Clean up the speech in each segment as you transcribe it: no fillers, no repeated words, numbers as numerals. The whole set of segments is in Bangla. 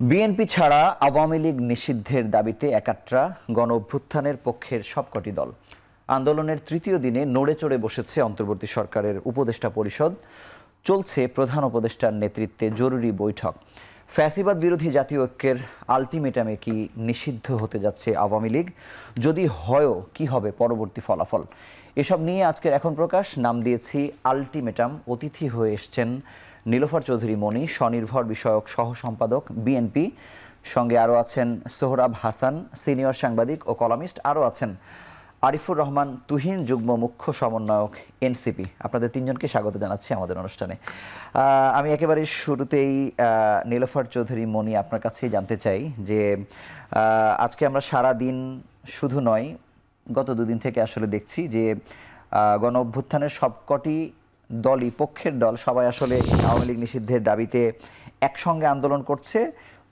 বিএনপি ছাড়া আওয়ামী লীগ নিষিদ্ধের দাবিতে একাট্রা গণ অভ্যুত্থানের পক্ষের সবকটি দল। আন্দোলনের তৃতীয় দিনে নড়ে চড়ে বসেছে অন্তর্বর্তী সরকারের উপদেষ্টা পরিষদ। চলছে প্রধান উপদেষ্টার নেতৃত্বে জরুরি বৈঠক। ফ্যাসিবাদ বিরোধী জাতীয় ঐক্যের আলটিমেটামে কি নিষিদ্ধ হতে যাচ্ছে আওয়ামী লীগ? যদি হয়ও কি হবে পরবর্তী ফলাফল? এসব নিয়ে আজকের এখন প্রকাশ নাম দিয়েছি আলটিমেটাম। অতিথি হয়ে এসছেন নীলোফার চৌধুরী মনি, স্বনির্ভর বিষয়ক সহ সম্পাদক বিএনপি। সঙ্গে আরও আছেন সোহরাব হাসান, সিনিয়র সাংবাদিক ও কলামিস্ট। আরও আছেন আরিফুর রহমান তুহিন, যুগ্ম মুখ্য সমন্বয়ক এনসিপি। আপনাদের তিনজনকে স্বাগত জানাচ্ছি আমাদের অনুষ্ঠানে। আমি একেবারে শুরুতেই নীলোফার চৌধুরী মনি আপনার কাছেই জানতে চাই যে আজকে আমরা সারা দিন শুধু নয়, গত দুদিন থেকে আসলে দেখছি যে গণ অভ্যুত্থানের সবকটি দলই, পক্ষের দল সবাই আসলে আওয়ামী লীগ নিষিদ্ধের দাবিতে একসঙ্গে আন্দোলন করছে।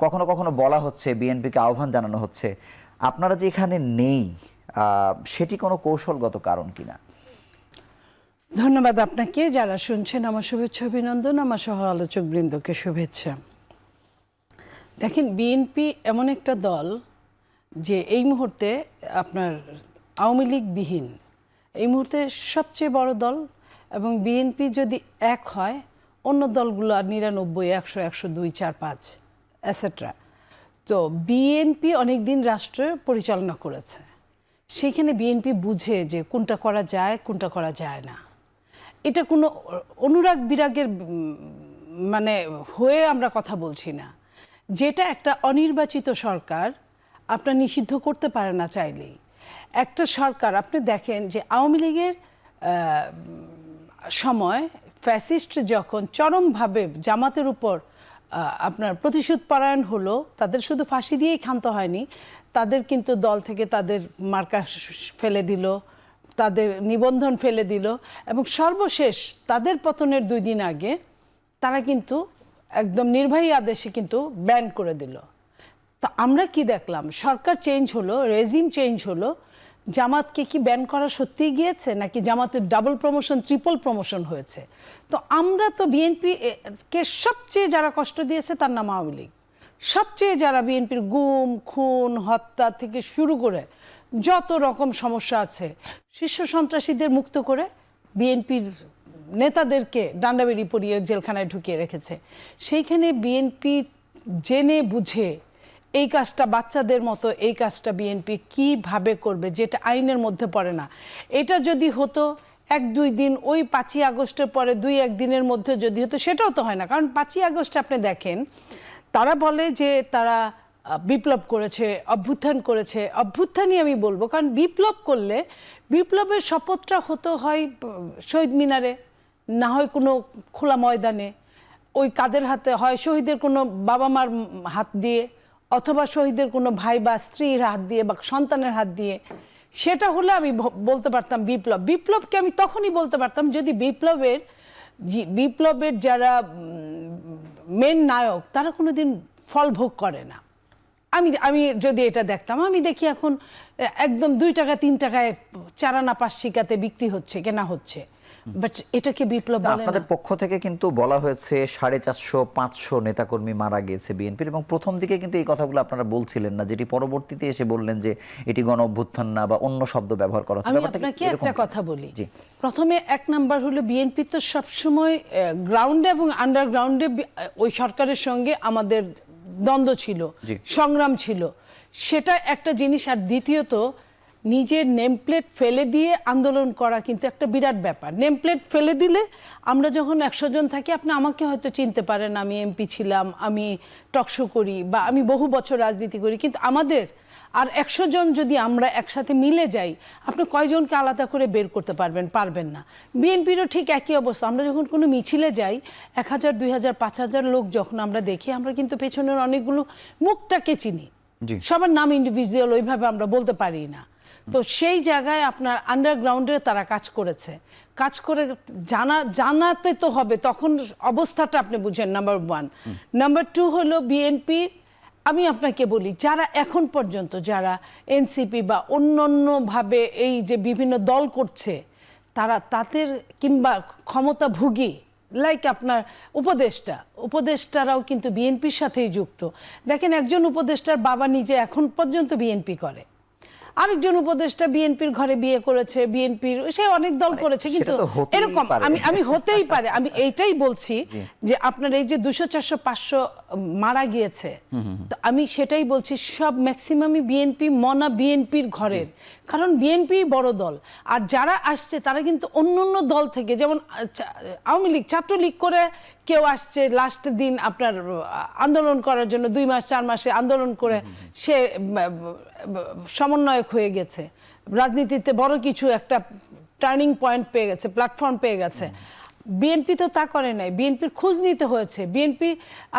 কখনো কখনো বলা হচ্ছে বিএনপিকে আহ্বান জানানো হচ্ছে। আপনারা যে এখানে নেই, সেটি কোনো কৌশলগত কারণ কিনা? ধন্যবাদ আপনাকে। যারা শুনছেন আমার শুভেচ্ছা অভিনন্দন, আমার সহ আলোচক বৃন্দকে শুভেচ্ছা। দেখেন, বিএনপি এমন একটা দল যে এই মুহূর্তে আপনার আওয়ামী লীগ বিহীন এই মুহূর্তে সবচেয়ে বড় দল, এবং বিএনপি যদি এক হয় অন্য দলগুলো আর 99, 100, 102, 4, 5 এটসেট্রা। তো বিএনপি অনেকদিন রাষ্ট্র পরিচালনা করেছে, সেইখানে বিএনপি বুঝে যে কোনটা করা যায় কোনটা করা যায় না। এটা কোনো অনুরাগ বিরাগের মানে হয়ে আমরা কথা বলছি না। যেটা একটা অনির্বাচিত সরকার আপনার নিষিদ্ধ করতে পারে না চাইলেই। একটা সরকার আপনি দেখেন যে আওয়ামী লীগের সময় ফ্যাসিস্ট যখন চরমভাবে জামাতের উপর আপনার প্রতিশোধ পরায়ণ হলো, তাদের শুধু ফাঁসি দিয়েই ক্ষান্ত হয়নি, তাদের কিন্তু দল থেকে তাদের মার্কা ফেলে দিল, তাদের নিবন্ধন ফেলে দিল, এবং সর্বশেষ তাদের পতনের 2 দিন আগে তারা কিন্তু একদম নির্বাহী আদেশে কিন্তু ব্যান করে দিল। তো আমরা কি দেখলাম? সরকার চেঞ্জ হলো, রেজিম চেঞ্জ হলো, জামাতকে কি ব্যান করা সত্যিই গিয়েছে, নাকি জামাতের ডাবল প্রমোশন, ট্রিপল প্রমোশন হয়েছে? তো আমরা তো বিএনপিকে সবচেয়ে যারা কষ্ট দিয়েছে তার নাম আওয়ামী লীগ। সবচেয়ে যারা বিএনপির গুম, খুন, হত্যা থেকে শুরু করে যত রকম সমস্যা আছে, শীর্ষ সন্ত্রাসীদের মুক্ত করে বিএনপির নেতাদেরকে ডান্ডাবেড়ি পরিয়ে জেলখানায় ঢুকিয়ে রেখেছে। সেইখানে বিএনপি জেনে বুঝে এই কাজটা, বাচ্চাদের মতো এই কাজটা বিএনপি কিভাবে করবে, যেটা আইনের মধ্যে পড়ে না। এটা যদি হতো 1-2 দিন, ওই 5ই আগস্টের পরে 2-1 দিনের মধ্যে যদি হতো, সেটাও তো হয় না। কারণ 5ই আগস্টে আপনি দেখেন তারা বলে যে তারা বিপ্লব করেছে, অভ্যুত্থান করেছে। অভ্যুত্থানই আমি বলবো, কারণ বিপ্লব করলে বিপ্লবের শপথটা হতো হয় শহীদ মিনারে, না হয় কোনো খোলা ময়দানে, ওই কাদের হাতে, হয় শহীদের কোনো বাবা মার হাত দিয়ে, অথবা শহীদের কোনো ভাই বা স্ত্রীর হাত দিয়ে বা সন্তানের হাত দিয়ে। সেটা হলে আমি বলতে পারতাম বিপ্লব। বিপ্লবকে আমি তখনই বলতে পারতাম যদি বিপ্লবের যারা মেন নায়ক তারা কোনোদিন ফল ভোগ করে না। আমি যদি এটা দেখতাম, আমি দেখি এখন একদম 2 টাকা 3 টাকায় 4 আনা 5 শিকাতে বিক্রি হচ্ছে, কেনা হচ্ছে। বাট এটাকে বিপ্লব বলে না। আপনাদের পক্ষ থেকে কিন্তু বলা হয়েছে 450-500 নেতাকর্মী মারা গিয়েছে বিএনপির, এবং প্রথম দিকে কিন্তু এই কথাগুলো আপনারা বলছিলেন না, যেটি পরবর্তীতে এসে বললেন যে এটি গণ অভ্যুত্থান না, বা অন্য শব্দ ব্যবহার করা হচ্ছে। আমি আপনাকে একটা কথা বলি। প্রথমে 1 নাম্বার হলো বিএনপি তো সবসময় গ্রাউন্ডে এবং আন্ডারগ্রাউন্ডে ওই সরকারের সঙ্গে আমাদের দ্বন্দ্ব ছিল, সংগ্রাম ছিল, সেটা একটা জিনিস। আর দ্বিতীয়ত, নিজের নেমপ্লেট ফেলে দিয়ে আন্দোলন করা কিন্তু একটা বিরাট ব্যাপার। নেমপ্লেট ফেলে দিলে, আমরা যখন 100 জন থাকি, আপনি আমাকে হয়তো চিনতে পারেন, আমি এমপি ছিলাম, আমি টকশো করি, বা আমি বহু বছর রাজনীতি করি, কিন্তু আমাদের আর 100 জন যদি আমরা একসাথে মিলে যাই, আপনি কয়জনকে আলাদা করে বের করতে পারবেন না। বিএনপিরও ঠিক একই অবস্থা। আমরা যখন কোনো মিছিলে যাই, 1000, 2000, 5000 লোক যখন আমরা দেখি, আমরা কিন্তু পেছনের অনেকগুলো মুখটাকে চিনি, সবার নাম ইন্ডিভিজুয়াল ওইভাবে আমরা বলতে পারি না। তো সেই জায়গায় আপনার আন্ডারগ্রাউন্ডে তারা কাজ করেছে, কাজ করে জানাতে তো হবে, তখন অবস্থাটা আপনি বুঝেন। নাম্বার 1। নাম্বার 2 হলো বিএনপি। আমি আপনাকে বলি, যারা এখন পর্যন্ত যারা এনসিপি বা অন্যান্যভাবে এই যে বিভিন্ন দল করছে, তারা তাদের কিংবা ক্ষমতাভোগী লাইক আপনার উপদেষ্টারাও কিন্তু বিএনপির সাথেই যুক্ত। দেখেন, একজন উপদেষ্টার বাবা নিজে এখন পর্যন্ত বিএনপি করে, আরেকজন উপদেষ্টা বিএনপির ঘরে বিয়ে করেছে, বিএনপির সে অনেক দল করেছে, কিন্তু সেটা তো হতেই এরকম পারে। আমি হতেই পারে, আমি এইটাই বলছি যে আপনার এই যে 200 400 500 মারা গিয়েছে, তো আমি সেটাই বলছি সব ম্যাক্সিমামই বিএনপি মনা বিএনপির ঘরের, কারণ বিএনপি বড় দল। আর যারা আসছে তারা কিন্তু অন্য অন্য দল থেকে, যেমন আওয়ামী লীগ ছাত্রলীগ করে কেউ আসছে লাস্ট দিন আপনার আন্দোলন করার জন্য, 2 মাস 4 মাসে আন্দোলন করে সে সমন্বয়ক হয়ে গেছে, রাজনীতিতে বড় কিছু একটা টার্নিং পয়েন্ট পেয়ে গেছে, প্ল্যাটফর্ম পেয়ে গেছে। বিএনপি তো তা করে নাই, বিএনপির খোঁজ নিতে হয়েছে, বিএনপি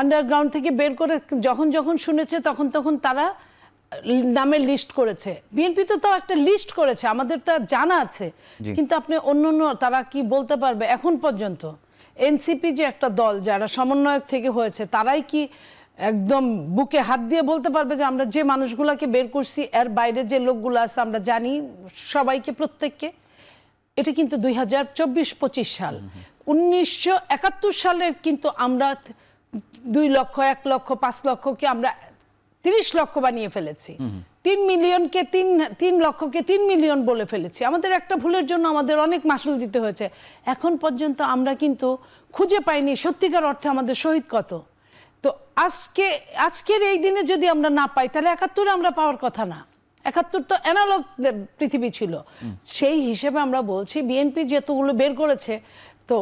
আন্ডারগ্রাউন্ড থেকে বের করে যখন শুনেছে তখন তারা নামের লিস্ট করেছে। বিএনপি তো তাও একটা লিস্ট করেছে, আমাদের তো জানা আছে, কিন্তু আপনি অন্য তারা কি বলতে পারবে এখন পর্যন্ত? এনসিপি যে একটা দল যারা সমন্বয়ক থেকে হয়েছে, তারাই কি একদম বুকে হাত দিয়ে বলতে পারবে যে আমরা যে মানুষগুলোকে বের করছি এর বাইরে যে লোকগুলো আছে আমরা জানি সবাইকে, প্রত্যেককে? এটা কিন্তু 2024-25 সাল। 1971 সালের কিন্তু আমরা 2 লক্ষ 1 লক্ষ 5 লক্ষকে আমরা 30 লক্ষ বানিয়ে ফেলেছি, 3 মিলিয়নকে 3 লক্ষকে 3 মিলিয়ন বলে ফেলেছি। আমাদের একটা ভুলের জন্য আমাদের অনেক মাসুল দিতে হয়েছে। এখন পর্যন্ত আমরা কিন্তু খুঁজে পাইনি সত্যিকার অর্থে আমাদের শহীদ কত। তো আজকের এই দিনে যদি আমরা না পাই, তাহলে 71-এ আমরা পাওয়ার কথা না। 71 তো অ্যানালগ পৃথিবী ছিল। সেই হিসেবে আমরা বলছি বিএনপি যেতগুলো বের করেছে, তো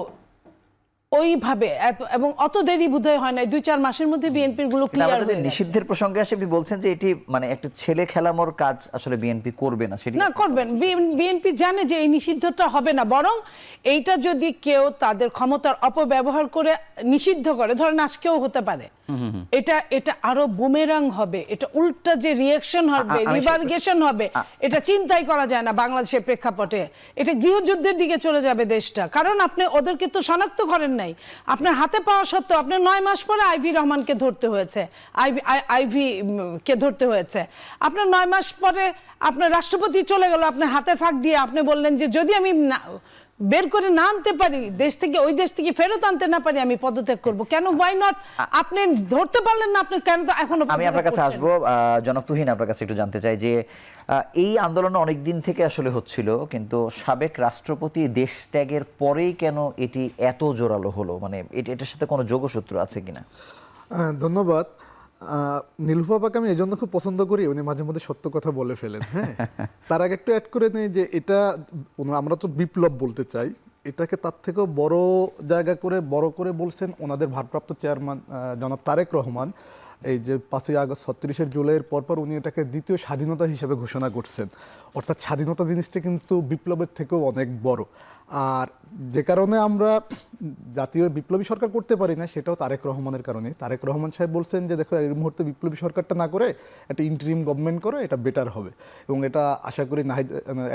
ওইভাবে এবং অত দেরি বোধহয় হয় না, 2-4 মাসের মধ্যে বিএনপির গুলো ক্লিয়ার হয়ে গেছে। নিষিদ্ধের প্রসঙ্গে আসে আপনি বলছেন যে এটি মানে একটা ছেলে খেলামোর কাজ আসলে বিএনপি করবে না, সেটি না করবেন। বিএনপি জানে যে এই নিষিদ্ধটা হবে না, বরং এইটা যদি কেউ তাদের ক্ষমতার অপব্যবহার করে নিষিদ্ধ করে, ধরেন আজকেও হতে পারে, এটা আরো বুমেরাং হবে, এটা উল্টা যে রিঅ্যাকশন হবে, রিভার্গেশন হবে, এটা চিন্তাই করা যায় না বাংলাদেশের প্রেক্ষাপটে। এটা গৃহযুদ্ধের দিকে চলে যাবে দেশটা, কারণ আপনি ওদেরকে তো শনাক্ত করেন নাই। আপনার হাতে পাওয়া সত্ত্বেও আপনার 9 মাস পরে আইভি রহমানকে ধরতে হয়েছে, আইভি কে ধরতে হয়েছে। আপনার 9 মাস পরে আপনার রাষ্ট্রপতি চলে গেল আপনার হাতে ফাঁক দিয়ে, আপনি বললেন যে যদি আমি বের করে না আনতে পারি দেশ থেকে, ওই দেশ থেকে ফেরত আনতে না পারি, আমি পদত্যাগ করব। কেন? Why not? আপনি ধরতে পারলেন না, আপনি কেন? তো এখনো আমি আপনার কাছে আসবো। জনাব তুহিন, আপনার কাছে একটু জানতে চাই যে এই আন্দোলন অনেক দিন থেকে আসলে হচ্ছিল, কিন্তু সাবেক রাষ্ট্রপতি দেশ ত্যাগের পরেই কেন এটি এত জোরালো হলো? মানে এটার সাথে কোনো যোগসূত্র আছে কিনা? ধন্যবাদ। নীলুফাপাকে আমি এই জন্য খুব পছন্দ করি, উনি মাঝে মধ্যে সত্য কথা বলে ফেলেন। হ্যাঁ, তার আগে একটু অ্যাড করে নেই যে এটা আমরা তো বিপ্লব বলতে চাই, এটাকে তার থেকেও বড় জায়গা করে বড় করে বলছেন ওনাদের ভারপ্রাপ্ত চেয়ারম্যান জনাব তারেক রহমান। এই যে 5ই আগস্ট 36 জুলাইয়ের পরপর উনি এটাকে দ্বিতীয় স্বাধীনতা হিসেবে ঘোষণা করছেন। অর্থাৎ স্বাধীনতা জিনিসটা কিন্তু বিপ্লবের থেকেও অনেক বড়। আর যে কারণে আমরা জাতীয় বিপ্লবী সরকার করতে পারি না, সেটাও তারেক রহমানের কারণে। তারেক রহমান সাহেব বলছেন যে দেখো, এই মুহূর্তে বিপ্লবী সরকারটা না করে একটা ইন্টারিম গভর্নমেন্ট করো, এটা বেটার হবে। এবং এটা আশা করি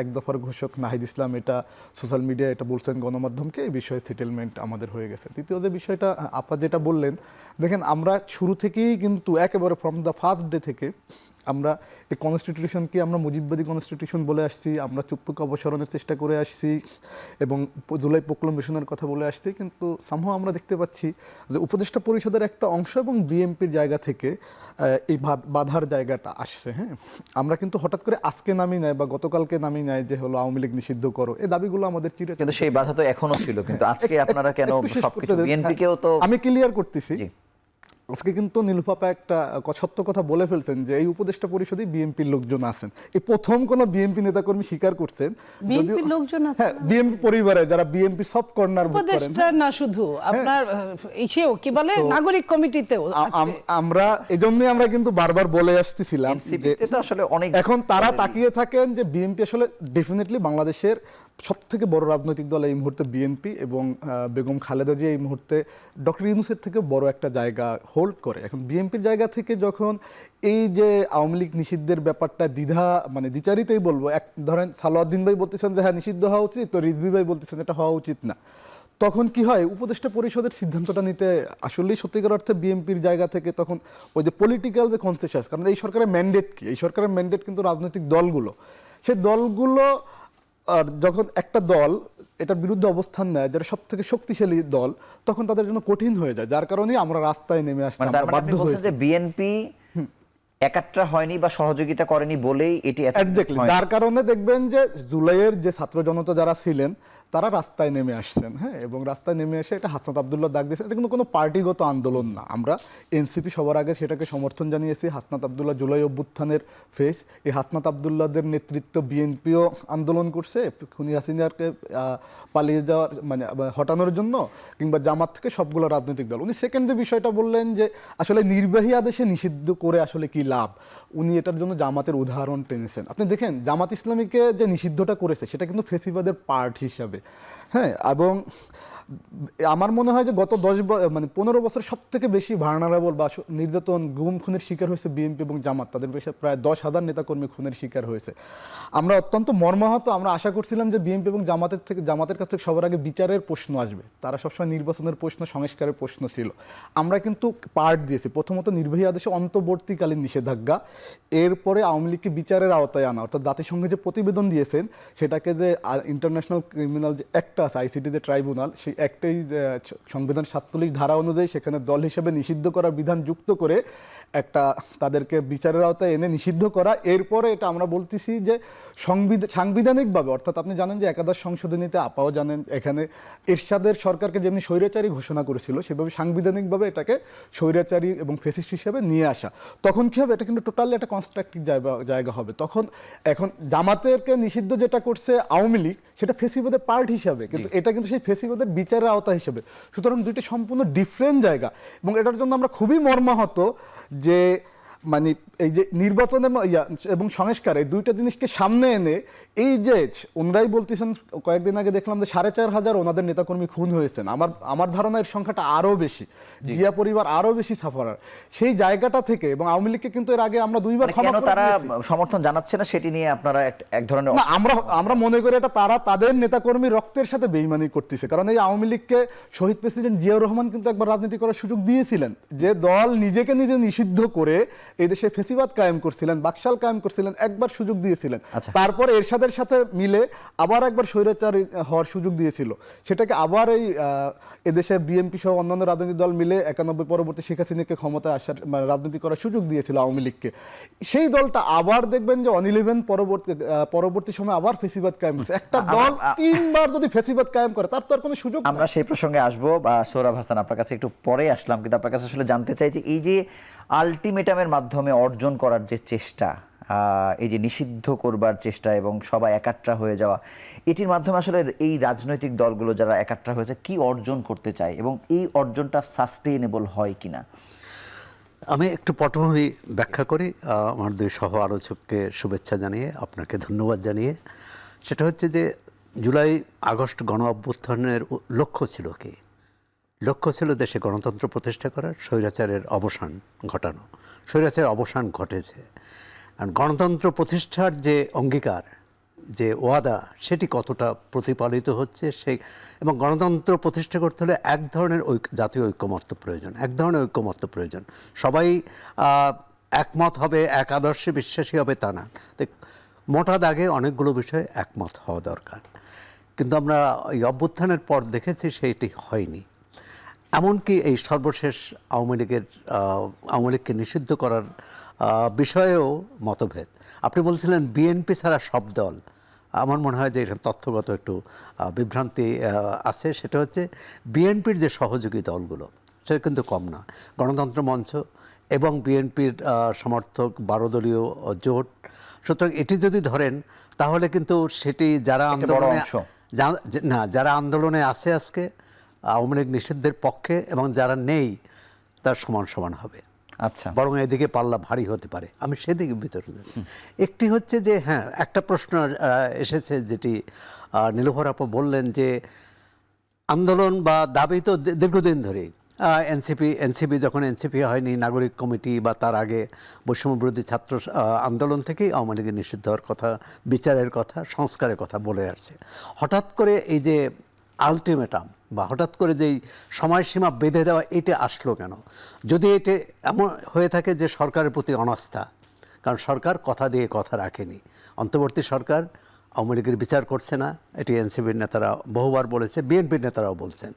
এক দফার ঘোষক নাহিদ ইসলাম এটা সোশ্যাল মিডিয়ায় এটা বলছেন গণমাধ্যমকে, এই বিষয়ে সেটেলমেন্ট আমাদের হয়ে গেছে। দ্বিতীয় যে বিষয়টা আপা যেটা বললেন, দেখেন আমরা শুরু থেকেই কিন্তু একেবারে ফ্রম দ্য ফার্স্ট ডে থেকে আমরা এই কনস্টিটিউশনকে আমরা মুজিববাদী কনস্টিটিউশন বলে আসছি, আমরা চুপ্পুকে অপসারণের চেষ্টা করে আসছি এবং জুলাই প্রক্লামেশনের কথা বলে আসছি। কিন্তু সামহাও আমরা দেখতে পাচ্ছি যে উপদেষ্টা পরিষদের একটা অংশ এবং বিএনপির জায়গা থেকে এই বাধার জায়গাটা আসছে। হ্যাঁ, আমরা কিন্তু হঠাৎ করে আজকে নামি নাই বা গতকালকে নামি নাই যে হলো আওয়ামী লীগ নিষিদ্ধ করো, এই দাবিগুলো আমাদের চিরে, কিন্তু সেই বাধা তো এখনো ছিল, কিন্তু আজকে আপনারা কেন সবকিছু বিএনপিকেও তো আমি ক্লিয়ার করতেছি। আজকে কিন্তু নীলুফাপা একটা সত্য কথা বলে ফেলছেন যে এই উপদেষ্টা পরিষদে বিএনপির লোকজন আছেন। এই প্রথম কোন বিএনপি নেতাকর্মী স্বীকার করছেন বিএনপির লোকজন আছেন। হ্যাঁ, বিএনপি পরিবারে যারা বিএনপি সব কর্নার ভোট করেন, উপদেষ্টা না শুধু আপনার ইসেও কি বলে নাগরিক কমিটিতেও আছে। আমরা এজন্যই আমরা কিন্তু বারবার বলে আসতেছিলাম যে এটা আসলে অনেক, এখন তারা তাকিয়ে থাকেন যে বিএনপি আসলে ডেফিনেটলি বাংলাদেশের সব থেকে বড় রাজনৈতিক দল এই মুহূর্তে বিএনপি, এবং বেগম খালেদা জিয়া এই মুহূর্তে ডক্টর ইউনূসের থেকে বড় একটা জায়গা হোল্ড করে। এখন বিএনপির জায়গা থেকে যখন এই যে আওয়ামী লীগ নিষিদ্ধের ব্যাপারটা মানে দ্বিচারিতেই বলবো, এক ধরেন সালাউদ্দিন ভাই বলতেছেন যে হ্যাঁ নিষিদ্ধ হওয়া উচিত, তো রিজভী ভাই বলতেছেন এটা হওয়া উচিত না, তখন কি হয় উপদেষ্টা পরিষদের সিদ্ধান্তটা নিতে আসলেই সত্যিকার অর্থে বিএনপির জায়গা থেকে তখন ওই যে পলিটিক্যাল যে কনসেনসাস, কারণ এই সরকারের ম্যান্ডেট কি, এই সরকারের ম্যান্ডেট কিন্তু রাজনৈতিক দলগুলো, সেই দলগুলো আর যখন একটা দল এটার বিরুদ্ধে অবস্থান নেয়, যারা সব থেকে শক্তিশালী দল, তখন তাদের জন্য কঠিন হয়ে যায়, যার কারণে আমরা রাস্তায় নেমে আসতে মানে তার আমরা মানে বাধ্য আপনি বলছেন হয়েছি। যে বিএনপি একাত্রা হয়নি বা সহযোগিতা করেনি বলেই এটি এত একজাক্টলি, হয়নি। যার কারণে দেখবেন যে জুলাইয়ের যে ছাত্র জনতা যারা ছিলেন তারা রাস্তায় নেমে আসছেন, হ্যাঁ, এবং রাস্তায় নেমে এসে এটা হাসনাত আব্দুল্লাহ দাগ দিয়েছে। এটা কিন্তু কোনো পার্টিগত আন্দোলন না। আমরা এনসিপি সবার আগে সেটাকে সমর্থন জানিয়েছি। হাসনাত আব্দুল্লাহ জুলাই অভ্যুত্থানের ফেস, এই হাসনাত আব্দুল্লাহদের নেতৃত্ব বিএনপিও আন্দোলন করছে খুনি হাসিনাকে পালিয়ে যাওয়ার মানে হটানোর জন্য, কিংবা জামাত থেকে সবগুলো রাজনৈতিক দল। উনি সেকেন্ড যে বিষয়টা বললেন যে আসলে নির্বাহী আদেশে নিষিদ্ধ করে আসলে কি লাভ, উনি এটার জন্য জামাতের উদাহরণ টেনেছেন। আপনি দেখেন জামাত ইসলামীকে যে নিষিদ্ধটা করেছে সেটা কিন্তু ফেসিবাদের পার্ট হিসাবে, হ্যাঁ। এবং আমার মনে হয় যে গত 15 বছর সব থেকে বেশি ভার্নারেবল বা নির্যাতন, গুম খুনের শিকার হয়েছে বিএনপি এবং জামাত। তাদের বেশি প্রায় 10,000 নেতাকর্মী খুনের শিকার হয়েছে। আমরা অত্যন্ত মর্মাহত। আমরা আশা করছিলাম যে বিএনপি এবং জামাতের কাছ থেকে সবার আগে বিচারের প্রশ্ন আসবে। তারা সবসময় নির্বাচনের প্রশ্ন, সংস্কারের প্রশ্ন ছিল। আমরা কিন্তু পার্ট দিয়েছি। প্রথমত নির্বাহী আদেশে অন্তর্বর্তীকালীন নিষেধাজ্ঞা, এরপরে আওয়ামী লীগকে বিচারের আওতায় আনা, অর্থাৎ জাতিসংঘে যে প্রতিবেদন দিয়েছেন সেটাকে যে ইন্টারন্যাশনাল ক্রিমিনাল যে একটা আছে, আইসিটি যে ট্রাইব্যুনাল, সেই একটাই সংবিধান 47 ধারা অনুযায়ী সেখানে দল হিসেবে নিষিদ্ধ করার বিধান যুক্ত করে একটা তাদেরকে বিচারের আওতায় এনে নিষিদ্ধ করা। এরপরে এটা আমরা বলতেছি যে সাংবিধানিকভাবে, অর্থাৎ আপনি জানেন যে একাদশ সংশোধনীতে, আপাও জানেন, এখানে এরশাদের সরকারকে যেমনি স্বৈরাচারী ঘোষণা করেছিল সেভাবে সাংবিধানিকভাবে এটাকে স্বৈরাচারী এবং ফেসিস্ট হিসেবে নিয়ে আসা। তখন কি হবে, এটা কিন্তু টোটালি একটা কনস্ট্রাকটিভ জায়গা হবে। তখন এখন জামাতেরকে নিষিদ্ধ যেটা করছে আওয়ামী লীগ, সেটা ফেসিবাদের পার্ট হিসাবে, কিন্তু এটা কিন্তু সেই ফেসিবাদের বিচারের আওতা হিসেবে। সুতরাং দুইটা সম্পূর্ণ ডিফারেন্ট জায়গা। এবং এটার জন্য আমরা খুবই মর্মাহত যে মানে এই যে নির্বাচনের এবং সংস্কার, এই দুইটা জিনিসকে সামনে এনে এই যে ওনারাই বলতেছেন, কয়েকদিন আগে দেখলাম যে 4,500 ওনাদের নেতাকর্মী খুন হয়েছেন। আমার ধারণা এর সংখ্যাটা আরো বেশি, জিয়া পরিবার আরো বেশি সাফারার। সেই জায়গাটা থেকে, এবং আওয়ামী লীগকে কিন্তু এর আগে আমরা 2বার ক্ষমা করে তারা দিয়েছি। সমর্থন জানাচ্ছে না সেটি নিয়ে আপনারা এক ধরনের না, আমরা মনে করি এটা তারা তাদের নেতাকর্মী রক্তের সাথে বেইমানি করতেছে। কারণ এই আওয়ামী লীগকে শহীদ প্রেসিডেন্ট জিয়াউর রহমান কিন্তু একবার রাজনীতি করার সুযোগ দিয়েছিলেন, যে দল নিজেকে নিজে নিষিদ্ধ করে এই দেশে ফেসিবাদ কায়েম করছিলেন, বাকশাল কায়েম করছিলেন, একবার সুযোগ দিয়েছিলেন। তারপর এরশাদের সাথে মিলে আবার একবার স্বৈরাচারী হওয়ার সুযোগ দিয়েছিল। সেটাকে আবার এই এদেশের বিএনপি সহ অন্যান্য রাজনৈতিক দল মিলে 91 পরবর্তী শেখ হাসিনাকে ক্ষমতায় আসার রাজনীতি করার সুযোগ দিয়েছিল আওয়ামী লীগকে। সেই দলটা আবার দেখবেন যে 11 পরবর্তী সময় আবার ফেসিবাদ কায়েম করছে। একটা দল 3বার যদি ফেসিবাদ কায়েম করে তার তো আর কোনো সুযোগ নেই। আমরা সেই প্রসঙ্গে আসবো। সোহরাব হাসান, আপনার কাছে একটু পরে আসলাম, কিন্তু আপনার কাছে আসলে জানতে চাই যে এই যে আলটিমেটামের মাধ্যমে অর্জন করার যে চেষ্টা, এই যে নিষিদ্ধ করবার চেষ্টা এবং সবাই একাট্রা হয়ে যাওয়া, এটির মাধ্যমে আসলে এই রাজনৈতিক দলগুলো যারা একাট্রা হয়েছে কি অর্জন করতে চায় এবং এই অর্জনটা সাস্টেইনেবল হয় কিনা? আমি একটু পটভূমি ব্যাখ্যা করি, আমার দুই সহ আলোচককে শুভেচ্ছা জানিয়ে, আপনাকে ধন্যবাদ জানিয়ে। সেটা হচ্ছে যে জুলাই আগস্ট গণ অভ্যুত্থানের লক্ষ্য ছিল কি? লক্ষ্য ছিল দেশে গণতন্ত্র প্রতিষ্ঠা করার, স্বৈরাচারের অবসান ঘটানো। স্বৈরাচারের অবসান ঘটেছে। আর গণতন্ত্র প্রতিষ্ঠার যে অঙ্গীকার, যে ওয়াদা, সেটি কতটা প্রতিপালিত হচ্ছে এবং গণতন্ত্র প্রতিষ্ঠা করতে হলে এক ধরনের জাতীয় ঐক্যমত্য প্রয়োজন, এক ধরনের ঐক্যমত্য প্রয়োজন। সবাই একমত হবে, এক আদর্শে বিশ্বাসী হবে তা না। মোটা দাগে অনেকগুলো বিষয়ে একমত হওয়া দরকার। কিন্তু আমরা এই অভ্যুত্থানের পর দেখেছি সেইটি হয়নি। এমনকি এই সর্বশেষ আওয়ামী লীগকে নিষিদ্ধ করার বিষয়েও মতভেদ। আপনি বলছিলেন বিএনপি ছাড়া সব দল। আমার মনে হয় যে এখানে তথ্যগত একটু বিভ্রান্তি আছে। সেটা হচ্ছে বিএনপির যে সহযোগী দলগুলো, সেটা কিন্তু কম না। গণতন্ত্র মঞ্চ এবং বিএনপির সমর্থক 12 দলীয় জোট। সুতরাং এটি যদি ধরেন তাহলে কিন্তু সেটি যারা আন্দোলনে আছে আজকে আওয়ামী লীগ নিষিদ্ধের পক্ষে এবং যারা নেই তার সমান সমান হবে। আচ্ছা, বরং এদিকে পাল্লা ভারী হতে পারে। আমি সেদিকে ভিতরে একটি হচ্ছে যে হ্যাঁ, একটা প্রশ্ন এসেছে যেটি নীলুফার আপু বললেন যে আন্দোলন বা দাবি তো দীর্ঘদিন ধরেই এনসিপি যখন এনসিপি হয়নি, নাগরিক কমিটি বা তার আগে বৈষম্য বিরোধী ছাত্র আন্দোলন থেকেই আওয়ামী লীগের নিষিদ্ধ হওয়ার কথা, বিচারের কথা, সংস্কারের কথা বলে আসছে। হঠাৎ করে এই যে আলটিমেটাম বা হঠাৎ করে যেই সময়সীমা বেঁধে দেওয়া, এটা আসলো কেন? যদি এটা এমন হয়ে থাকে যে সরকারের প্রতি অনাস্থা, কারণ সরকার কথা দিয়ে কথা রাখেনি। অন্তর্বর্তী সরকার আওয়ামী লীগের বিচার করছে না, এটি এনসিপির নেতারা বহুবার বলেছে, বিএনপির নেতারাও বলছেন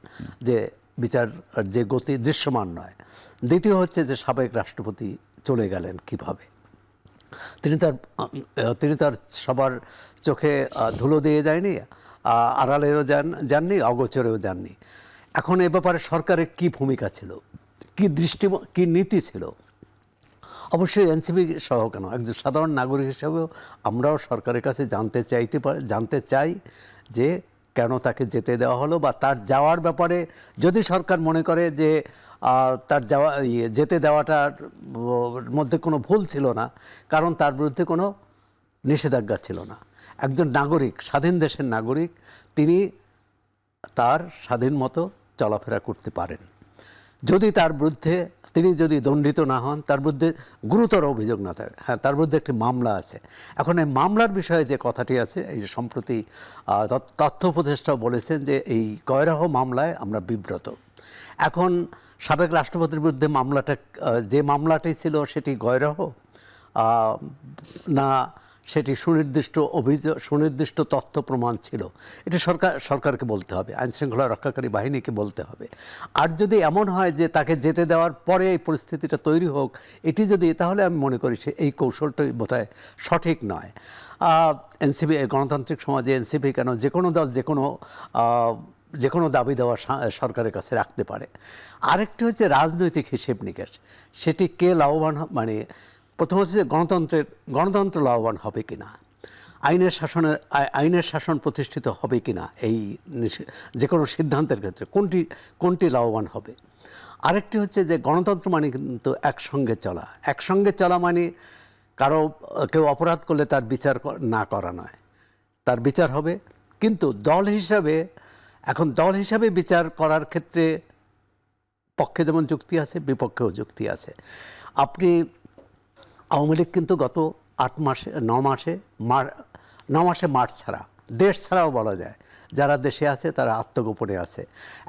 যে বিচার যে গতি দৃশ্যমান নয়। দ্বিতীয় হচ্ছে যে সাবেক রাষ্ট্রপতি চলে গেলেন কিভাবে, তিনি তার সবার চোখে ধুলো দিয়ে যায়নি, আড়ালেও যাননি, অগোচরেও যাননি। এখন এ ব্যাপারে সরকারের কি ভূমিকা ছিল, কি নীতি ছিল? অবশ্যই এনসিপি সহ কেন, একজন সাধারণ নাগরিক হিসেবেও আমরাও সরকারের কাছে জানতে চাই যে কেন তাকে যেতে দেওয়া হলো, বা তার যাওয়ার ব্যাপারে যদি সরকার মনে করে যে তার যেতে দেওয়াটার মধ্যে কোনো ভুল ছিল না, কারণ তার বিরুদ্ধে কোনো নিষেধাজ্ঞা ছিল না। একজন নাগরিক, স্বাধীন দেশের নাগরিক, তিনি তার স্বাধীন মতো চলাফেরা করতে পারেন। যদি তার বিরুদ্ধে তিনি যদি দণ্ডিত না হন, তার বিরুদ্ধে গুরুতর অভিযোগ না থাকে, হ্যাঁ তার বিরুদ্ধে একটি মামলা আছে। এখন এই মামলার বিষয়ে যে কথাটি আছে, এই যে সম্প্রতি তথ্য উপদেষ্টাও বলেছেন যে এই গয়রাহ মামলায় আমরা বিব্রত। এখন সাবেক রাষ্ট্রপতির বিরুদ্ধে যে মামলাটি ছিল সেটি গয়রাহ না সেটি সুনির্দিষ্ট তথ্য প্রমাণ ছিল, এটি সরকারকে বলতে হবে, আইনশৃঙ্খলা রক্ষাকারী বাহিনীকে বলতে হবে। আর যদি এমন হয় যে তাকে যেতে দেওয়ার পরে এই পরিস্থিতিটা তৈরি হোক, এটি যদি, তাহলে আমি মনে করি এই কৌশলটাই বোধহয় সঠিক নয়। এনসিপি, গণতান্ত্রিক সমাজে এনসিপি কেন, যে কোনো দল যে কোনো দাবি দেওয়া সরকারের কাছে রাখতে পারে। আরেকটি হচ্ছে রাজনৈতিক হিসেব নিকেশ, সেটি কে লাভবান, মানে প্রথম হচ্ছে গণতন্ত্র লাভবান হবে কিনা, আইনের শাসন প্রতিষ্ঠিত হবে কিনা, এই যে কোনো সিদ্ধান্তের ক্ষেত্রে কোনটি লাভবান হবে। আরেকটি হচ্ছে যে গণতন্ত্র মানে কিন্তু একসঙ্গে চলা মানে কেউ অপরাধ করলে তার বিচার না করা নয়, তার বিচার হবে। কিন্তু দল হিসাবে বিচার করার ক্ষেত্রে পক্ষে যেমন যুক্তি আছে, বিপক্ষেও যুক্তি আছে। আওয়ামী লীগ কিন্তু গত 9 মাসে মাঠ ছাড়া, দেশ ছাড়াও বলা যায়, যারা দেশে আছে তারা আত্মগোপনে আছে।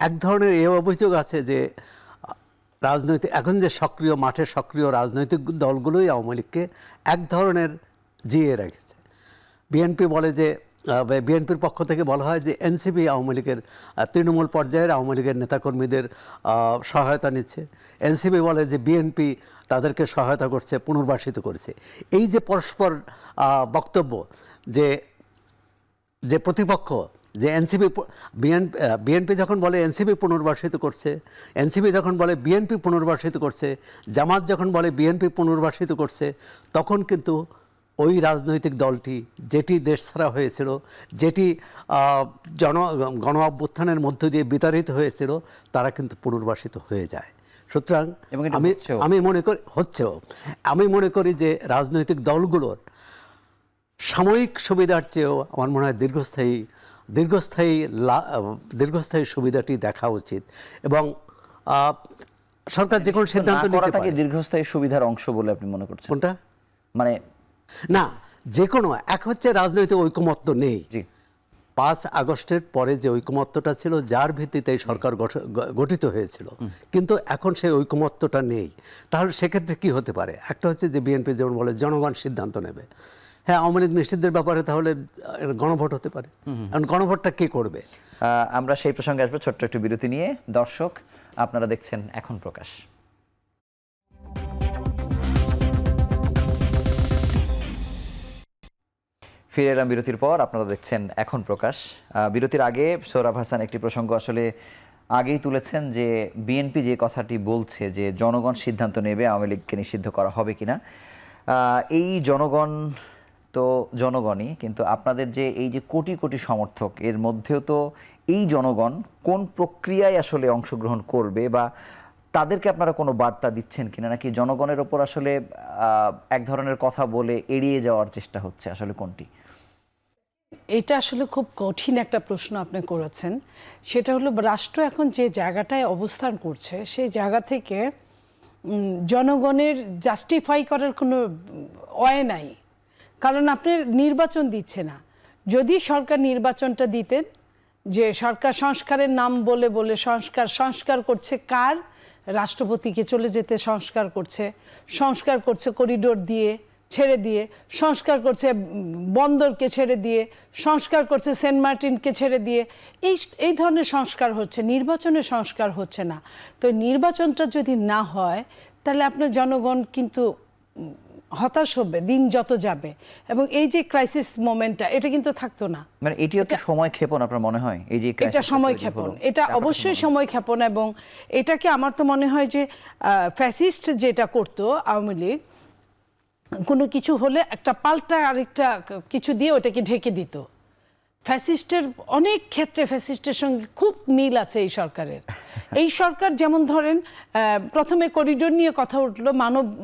এক ধরনের এ অভিযোগ আছে যে এখন যে মাঠে সক্রিয় রাজনৈতিক দলগুলোই আওয়ামী লীগকে এক ধরনের জিয়ে রেখেছে। বিএনপির পক্ষ থেকে বলা হয় যে এনসিপি আওয়ামী লীগের তৃণমূল পর্যায়ের আওয়ামী লীগের নেতাকর্মীদের সহায়তা নিচ্ছে, এনসিপি বলে যে বিএনপি তাদেরকে সহায়তা করছে, পুনর্বাসিত করেছে। এই যে পরস্পর বক্তব্য, যে প্রতিপক্ষ, যে বিএনপি যখন বলে এনসিপি পুনর্বাসিত করছে, এনসিপি যখন বলে বিএনপি পুনর্বাসিত করছে, জামাত যখন বলে বিএনপি পুনর্বাসিত করছে, তখন কিন্তু ওই রাজনৈতিক দলটি যেটি দেশছাড়া হয়েছিল, যেটি গণ অভ্যুত্থানের মধ্য দিয়ে বিতাড়িত হয়েছিল, তারা কিন্তু পুনর্বাসিত হয়ে যায়। সুতরাং আমি মনে করি যে রাজনৈতিক দলগুলোর সাময়িক সুবিধার চেয়েও আমার মনে হয় দীর্ঘস্থায়ী সুবিধাটি দেখা উচিত। এবং সরকার যে কোনো সিদ্ধান্ত নিতে পারে। দীর্ঘস্থায়ী সুবিধার অংশ বলে আপনি মনে করছেন কোনটা? মানে না, যে কোনো এক হচ্ছে রাজনৈতিক ঐকমত্য নেই। 5 আগস্টের পরে যে ঐকমত্যটা ছিল, যার ভিত্তিতে সরকার গঠিত হয়েছিল, কিন্তু এখন সেই ঐকমত্যটা নেই। তাহলে সেক্ষেত্রে কি হতে পারে? একটা হচ্ছে যে বিএনপি যেমন বলে জনগণ সিদ্ধান্ত নেবে, হ্যাঁ আওয়ামী লীগ নিষিদ্ধের ব্যাপারে তাহলে গণভোট হতে পারে। এখন গণভোটটা কে করবে? আমরা সেই প্রসঙ্গে আসবো ছোট্ট একটু বিরতি নিয়ে। দর্শক, আপনারা দেখছেন এখন প্রকাশ। ফিরে এলাম বিরতির পর, আপনারা দেখছেন এখন প্রকাশ। বিরতির আগে সোহরাব হাসান একটি প্রসঙ্গ আসলে আগেই তুলেছেন যে বিএনপি যে কথাটি বলছে যে জনগণ সিদ্ধান্ত নেবে আওয়ামী লীগকে নিষিদ্ধ করা হবে কিনা। এই জনগণ তো জনগণই, কিন্তু আপনাদের যে এই যে কোটি কোটি সমর্থক, এর মধ্যেও তো এই জনগণ কোন প্রক্রিয়ায় আসলে অংশগ্রহণ করবে, বা তাদেরকে আপনারা কোনো বার্তা দিচ্ছেন কিনা, নাকি জনগণের ওপর আসলে এক ধরনের কথা বলে এড়িয়ে যাওয়ার চেষ্টা হচ্ছে, আসলে কোনটি? এটা আসলে খুব কঠিন একটা প্রশ্ন আপনি করেছেন। সেটা হলো রাষ্ট্র এখন যে জায়গাটায় অবস্থান করছে, সেই জায়গা থেকে জনগণের জাস্টিফাই করার কোনো ওয়ে নাই। কারণ আপনি নির্বাচন দিচ্ছে না। যদি সরকার নির্বাচনটা দিতেন, যে সরকার সংস্কারের নাম বলে বলে সংস্কার করছে, কার? রাষ্ট্রপতিকে চলে যেতে সংস্কার করছে করিডোর দিয়ে, ছেড়ে দিয়ে, সংস্কার করছে বন্দরকে ছেড়ে দিয়ে, সংস্কার করছে সেন্ট মার্টিনকে ছেড়ে দিয়ে, এই ধরনের সংস্কার হচ্ছে, নির্বাচনের সংস্কার হচ্ছে না। তো নির্বাচনটা যদি না হয় তাহলে আপনার জনগণ কিন্তু হতাশ হবে দিন যত যাবে, এবং এই যে ক্রাইসিস মোমেন্টটা এটা কিন্তু থাকতো না। মানে এটিও কি সময় ক্ষেপণ আপনার মনে হয়? এই যে এটা crisis সময় তৈরি ক্ষেপণ, হলো, এটা অবশ্যই সময় ক্ষেপণ। এবং এটাকে আমার তো মনে হয় যে ফ্যাসিস্ট যেটা করতো আওয়ামী লীগ, কোনো কিছু হলে একটা পাল্টা আরেকটা কিছু দিয়ে ওটাকে ঢেকে দিত। ফ্যাসিস্টের অনেক ক্ষেত্রে ফ্যাসিস্টের সঙ্গে খুব মিল আছে এই সরকারের। এই সরকার যেমন ধরেন প্রথমে করিডোর নিয়ে কথা উঠলো,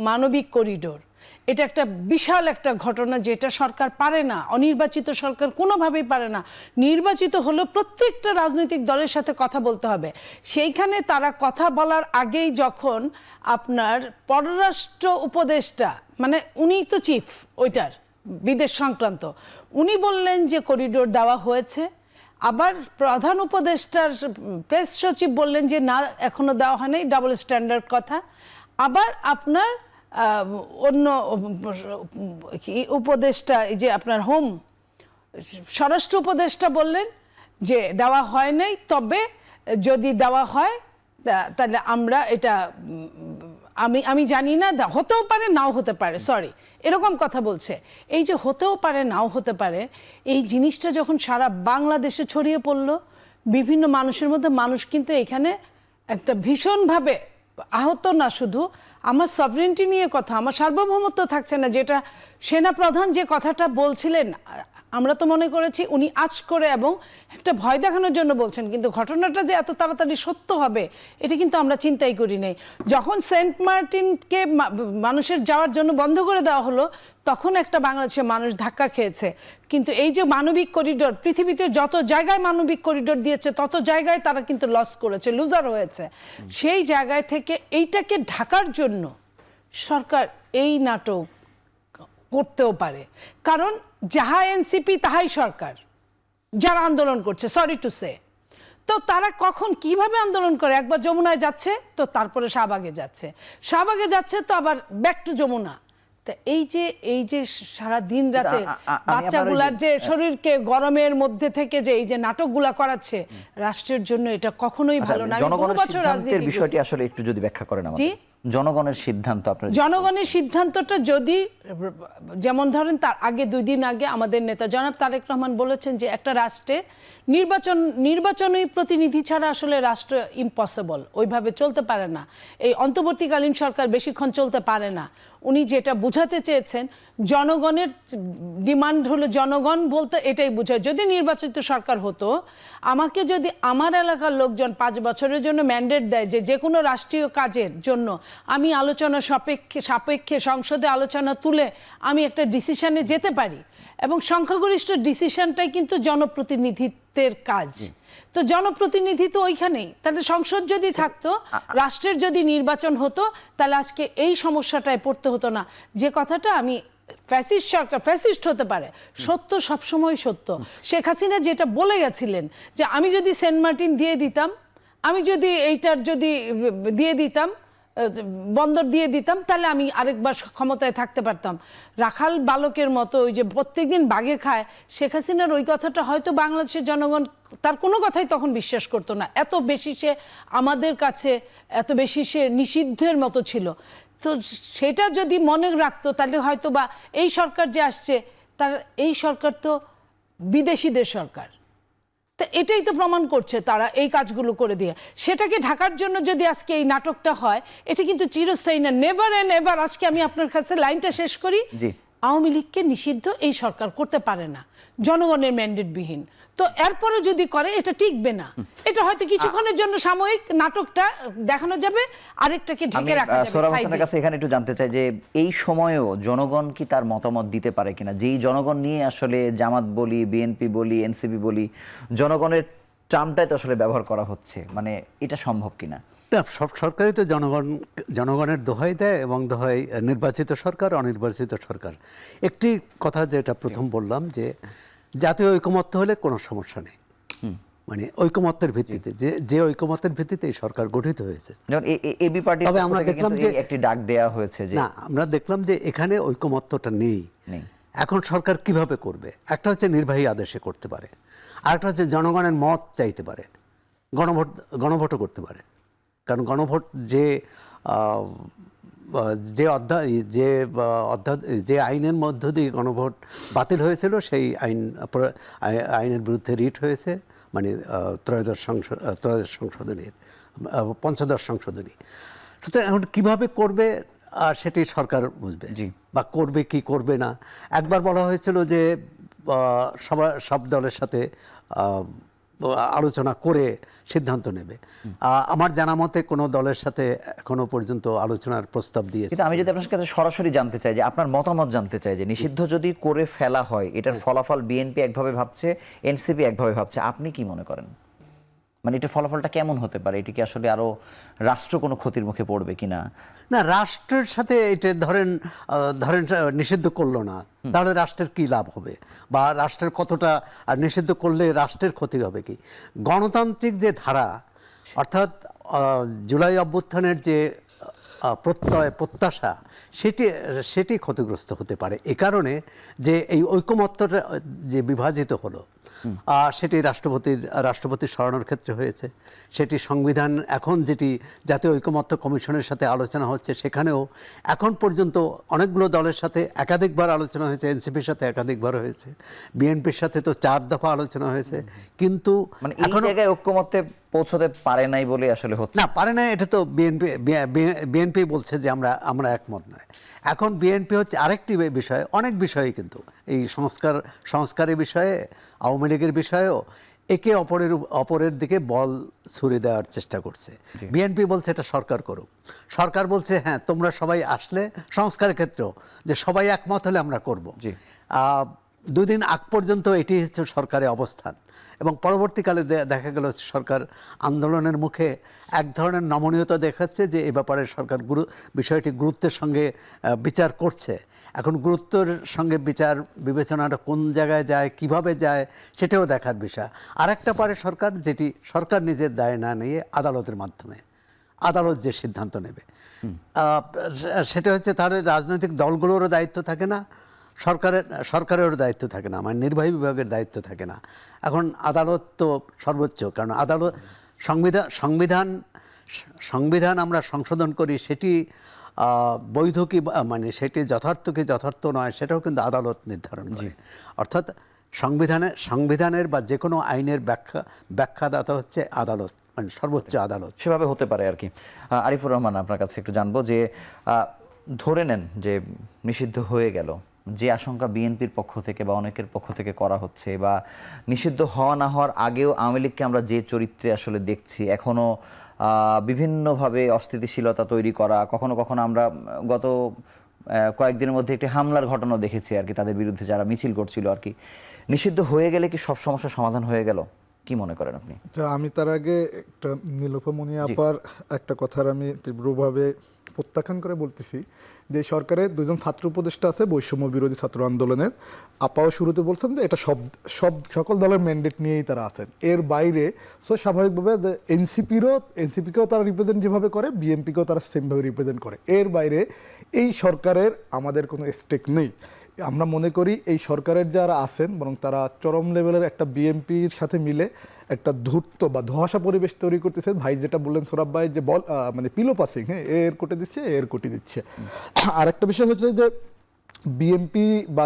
মানবিক করিডোর, এটা একটা বিশাল একটা ঘটনা যেটা সরকার পারে না, অনির্বাচিত সরকার কোনোভাবেই পারে না। নির্বাচিত হলো প্রত্যেকটা রাজনৈতিক দলের সাথে কথা বলতে হবে। সেইখানে তারা কথা বলার আগেই যখন আপনার পররাষ্ট্র উপদেষ্টা, মানে উনি তো চিফ ওইটার বিদেশ সংক্রান্ত, উনি বললেন যে করিডোর দেওয়া হয়েছে। আবার প্রধান উপদেষ্টার প্রেস সচিব বললেন যে না এখনো দেওয়া হয়নি, ডাবল স্ট্যান্ডার্ড কথা। আবার আপনার অন্য উপদেষ্টা, এই যে আপনার স্বরাষ্ট্র উপদেষ্টা বললেন যে দেওয়া হয় নাই, তবে যদি দেওয়া হয় তাহলে আমরা এটা আমি জানি না, হতেও পারে নাও হতে পারে, সরি এরকম কথা বলছে। এই যে হতেও পারে নাও হতে পারে, এই জিনিসটা যখন সারা বাংলাদেশে ছড়িয়ে পড়লো বিভিন্ন মানুষের মধ্যে, মানুষ কিন্তু এখানে একটা ভীষণভাবে আহত, না শুধু আমার সভরেন্টি নিয়ে কথা, আমার সার্বভৌমত্ব থাকছে না, যেটা সেনাপ্রধান যে কথাটা বলছিলেন, আমরা তো মনে করেছি উনি আঁচ করে এবং একটা ভয় দেখানোর জন্য বলছেন, কিন্তু ঘটনাটা যে এত তাড়াতাড়ি সত্য হবে এটা কিন্তু আমরা চিন্তাই করি নাই। যখন সেন্ট মার্টিনকে মানুষের যাওয়ার জন্য বন্ধ করে দেওয়া হলো, তখন একটা বাংলাদেশের মানুষ ধাক্কা খেয়েছে। কিন্তু এই যে মানবিক করিডোর, পৃথিবীতে যত জায়গায় মানবিক করিডোর দিয়েছে তত জায়গায় তারা কিন্তু লস করেছে, লুজার হয়েছে। সেই জায়গায় থেকে এইটাকে ঢাকার জন্য সরকার এই নাটক করতেও পারে, কারণ যাহা এনসিপি তাহাই সরকার, যারা আন্দোলন করছে, সরি টু সে। তো তারা কখন কিভাবে আন্দোলন করে, একবার যমুনায় যাচ্ছে তো তারপরে শাহবাগে যাচ্ছে, শাহবাগে যাচ্ছে তো আবার ব্যাক টু যমুনা। তা এই যে সারা দিন রাতে বাচ্চাগুলার যে শরীরকে গরমের মধ্যে থেকে যে এই যে নাটকগুলা করাচ্ছে, রাষ্ট্রের জন্য এটা কখনোই ভালো না। জনগণের সিদ্ধান্তের বিষয়টি আসলে একটু যদি ব্যাখ্যা করেন আমাদের। জনগণের সিদ্ধান্ত, আপনার জনগণের সিদ্ধান্তটা যদি, যেমন ধরেন তার আগে 2 দিন আগে আমাদের নেতা জনাব তারেক রহমান বলেছেন যে একটা রাষ্ট্রে নির্বাচনী প্রতিনিধি ছাড়া আসলে রাষ্ট্র ইম্পসিবল, ওইভাবে চলতে পারে না, এই অন্তর্বর্তীকালীন সরকার বেশিক্ষণ চলতে পারে না। উনি যেটা বোঝাতে চেয়েছেন, জনগণের ডিমান্ড হলো, জনগণ বলতে এটাই বোঝায়, যদি নির্বাচিত সরকার হতো, আমাকে যদি আমার এলাকার লোকজন 5 বছরের জন্য ম্যান্ডেট দেয় যে কোনো রাষ্ট্রীয় কাজের জন্য আমি আলোচনা সাপেক্ষে সংসদে আলোচনা তুলে আমি একটা ডিসিশনে যেতে পারি, এবং সংখ্যাগরিষ্ঠ ডিসিশনটাই কিন্তু জনপ্রতিনিধিত্বের কাজ। তো জনপ্রতিনিধি তো ওইখানেই, তাহলে সংসদ যদি থাকতো, রাষ্ট্রের যদি নির্বাচন হতো, তাহলে আজকে এই সমস্যাটায় পড়তে হতো না। যে কথাটা আমি, ফ্যাসিস্ট সরকার ফ্যাসিস্ট হতে পারে, সত্য সবসময় সত্য। শেখ হাসিনা যেটা বলে গেছিলেন যে আমি যদি সেন্ট মার্টিন দিয়ে দিতাম, আমি যদি এইটার যদি দিয়ে দিতাম, বন্দর দিয়ে দিতাম, তাহলে আমি আরেকবার ক্ষমতায় থাকতে পারতাম। রাখাল বালকের মতো ওই যে প্রত্যেকদিন বাগে খায়, শেখ হাসিনার ওই কথাটা হয়তো বাংলাদেশের জনগণ তার কোনো কথাই তখন বিশ্বাস করতো না। এত বেশি সে আমাদের কাছে, এত বেশি সে নিষিদ্ধের মতো ছিল। তো সেটা যদি মনে রাখতো, তাহলে হয়তো বা এই সরকার যে আসছে, তার এই সরকার তো বিদেশিদের সরকার। তো এটাই তো প্রমাণ করছে তারা এই কাজগুলো করে দিয়ে। সেটাকে ঢাকার জন্য যদি আজকে এই নাটকটা হয়, এটা কিন্তু চিরস্থায়ী না, নেভার এন্ড এভার। আজকে আমি আপনার কাছে লাইনটা শেষ করি, আওয়ামী লীগকে নিষিদ্ধ এই সরকার করতে পারে না, জনগণের ম্যান্ডেট বিহীন। তো এরপরে যদি করে এটা টিকবে না, এটা হয়তো কিছুক্ষণের জন্য সাময়িক নাটকটা দেখানো যাবে, আরেকটাকে ঢেকে রাখা যাবে। সোহরাব হোসেনের কাছে এখানে একটু জানতে চাই যে এই সময়েও জনগণ কি তার মতামত দিতে পারে কিনা, যেই জনগণ নিয়ে আসলে জামাত বলি, বিএনপি বলি, এনসিপি বলি, জনগণের টার্মটাই তো আসলে ব্যবহার করা হচ্ছে, মানে এটা সম্ভব কিনা? সব সরকারই তো জনগণের দোহাই দেয়, এবং দোহাই নির্বাচিত সরকার, অনির্বাচিত সরকার। একটি কথা যেটা প্রথম বললাম যে জাতীয় ঐকমত্য হলে কোনো সমস্যা নেই, মানে ঐকমত্যের ভিত্তিতে, যে ঐকমত্যের ভিত্তিতে এই সরকার গঠিত হয়েছে। যেমন এবি পার্টি তবে আমরা দেখলাম যে একটি ডাক দেয়া হয়েছে যে না, আমরা দেখলাম যে এখানে ঐকমত্যটা নেই। এখন সরকার কিভাবে করবে? একটা হচ্ছে নির্বাহী আদেশে করতে পারে, আরেকটা হচ্ছে জনগণের মত চাইতে পারে, গণভোটও করতে পারে। কারণ গণভোট যে আইনের মধ্য দিয়ে গণভোট বাতিল হয়েছিল, সেই আইনের বিরুদ্ধে রিট হয়েছে, মানে ত্রয়োদশ সংশোধনীর পঞ্চদশ সংশোধনী। সুতরাং এখন কীভাবে করবে সেটি সরকার বুঝবে, বা করবে কি করবে না। একবার বলা হয়েছিল যে সব দলের সাথে আলোচনা করে সিদ্ধান্ত নেবে। আমার জানা মতে কোনো দলের সাথে এখনো পর্যন্ত আলোচনার প্রস্তাব দিয়েছে। কিন্তু আমি যদি আপনার কাছে সরাসরি জানতে চাই যে আপনার মতামত জানতে চাই যে নিষিদ্ধ যদি করে ফেলা হয়, এটার ফলাফল বিএনপি একভাবে ভাবছে, এনসিপি একভাবে ভাবছে, আপনি কি মনে করেন? মানে এটার ফলাফলটা কেমন হতে পারে? এটা কি আসলে আরো রাষ্ট্র কোনো ক্ষতির মুখে পড়বে কিনা? না, রাষ্ট্রের সাথে এটা ধরেন নিষিদ্ধ করলো না, তাহলে রাষ্ট্রের কি লাভ হবে, বা রাষ্ট্রের কতটা, আর নিষিদ্ধ করলে রাষ্ট্রের ক্ষতি হবে কি? গণতান্ত্রিক যে ধারা, অর্থাৎ জুলাই অভ্যুত্থানের যে প্রত্যাশা, সেটি ক্ষতিগ্রস্ত হতে পারে। এ কারণে যে এই ঐকমত্যটা যে বিভাজিত হলো, সেটি রাষ্ট্রপতির সরানোর ক্ষেত্রে হয়েছে, সেটি সংবিধান এখন যেটি জাতীয় ঐকমত্য কমিশনের সাথে আলোচনা হচ্ছে, সেখানেও এখন পর্যন্ত অনেকগুলো দলের সাথে একাধিকবার আলোচনা হয়েছে, এনসিপির সাথে একাধিকবার হয়েছে, বিএনপির সাথে তো 4 দফা আলোচনা হয়েছে, কিন্তু মানে এই জায়গায় ঐকমত্যে পৌঁছতে পারে নাই বলে আসলে হচ্ছে না, পারে না। এটা তো বিএনপি বলছে যে আমরা একমত নয়। এখন বিএনপি হচ্ছে আরেকটি বিষয়, অনেক বিষয়ে কিন্তু এই সংস্কারের বিষয়ে, আওয়ামী লীগের বিষয়েও একে অপরের দিকে বল ছুড়ে দেওয়ার চেষ্টা করছে। বিএনপি বলছে এটা সরকার করুক, সরকার বলছে হ্যাঁ তোমরা সবাই আসলে সংস্কারের ক্ষেত্রেও যে সবাই একমত হলে আমরা করব। 2 দিন আগ পর্যন্ত এটি হচ্ছে সরকারের অবস্থান, এবং পরবর্তীকালে দেখা গেল সরকার আন্দোলনের মুখে এক ধরনের নমনীয়তা দেখাচ্ছে যে এ ব্যাপারে সরকার বিষয়টি গুরুত্বের সঙ্গে বিচার করছে। এখন গুরুত্বের সঙ্গে বিচার বিবেচনাটা কোন জায়গায় যায়, কিভাবে যায়, সেটাও দেখার বিষয়। আরেকটা পারে সরকার, যেটি সরকার নিজের দায় না নিয়ে আদালতের মাধ্যমে, আদালত যে সিদ্ধান্ত নেবে, সেটা হচ্ছে তাহলে রাজনৈতিক দলগুলোরও দায়িত্ব থাকে না, সরকারেরও দায়িত্ব থাকে না, মানে নির্বাহী বিভাগের দায়িত্ব থাকে না। এখন আদালত তো সর্বোচ্চ, কারণ আদালত সংবিধান আমরা সংশোধন করি, সেটি বৈধ কি, মানে সেটি যথার্থ কি যথার্থ নয়, সেটাও কিন্তু আদালত নির্ধারণ করে। অর্থাৎ সংবিধানের বা যে কোনো আইনের ব্যাখ্যাদাতা হচ্ছে আদালত, মানে সর্বোচ্চ আদালত। সেভাবে হতে পারে আর কি। আরিফুর রহমান, আপনার কাছে একটু জানবো যে ধরে নেন যে নিষিদ্ধ হয়ে গেল, যে আশঙ্কা বিএনপির পক্ষ থেকে বা অনেকের পক্ষ থেকে করা হচ্ছে, বা নিষিদ্ধ হওয়া না হওয়ার আগেও আওয়ামী লীগকে আমরা যে চরিত্রে আসলে দেখছি, এখনও বিভিন্নভাবে অস্থিতিশীলতা তৈরি করা, কখনো কখনো আমরা গত কয়েকদিনের মধ্যে একটি হামলার ঘটনা দেখেছি আর কি, তাদের বিরুদ্ধে যারা মিছিল করছিল আর কি। নিষিদ্ধ হয়ে গেলে কি সব সমস্যার সমাধান হয়ে গেল? কি মনে করেন আপনি? আমি তার আগে একটা নীলুফা মনি আপার একটা কথার আমি তীব্রভাবে প্রত্যাখ্যান করে বলতেছি যে সরকারের 2জন ছাত্র উপদেষ্টা আছে বৈষম্য বিরোধী ছাত্র আন্দোলনের। আপাও শুরুতে বলছেন যে এটা সকল দলের ম্যান্ডেট নিয়েই তারা আছেন, এর বাইরে স্বাভাবিকভাবে যে এনসিপিকেও তারা রিপ্রেজেন্ট যেভাবে করে, বিএনপিকেও তারা সেমভাবে রিপ্রেজেন্ট করে। এর বাইরে এই সরকারের আমাদের কোনো স্টেক নেই। আমরা মনে করি এই সরকারের যারা আছেন বরং তারা চরম লেভেলের একটা বিএনপির সাথে মিলে একটা ধূর্ত বা ধোঁয়াশা পরিবেশ তৈরি করতেছে। ভাই যেটা বললেন সোরাব ভাই, যে মানে পিলো পাসিং, হ্যাঁ, এর কোটে দিচ্ছে, এর কোটে দিচ্ছে। আর একটা বিষয় হচ্ছে যে বিএনপি বা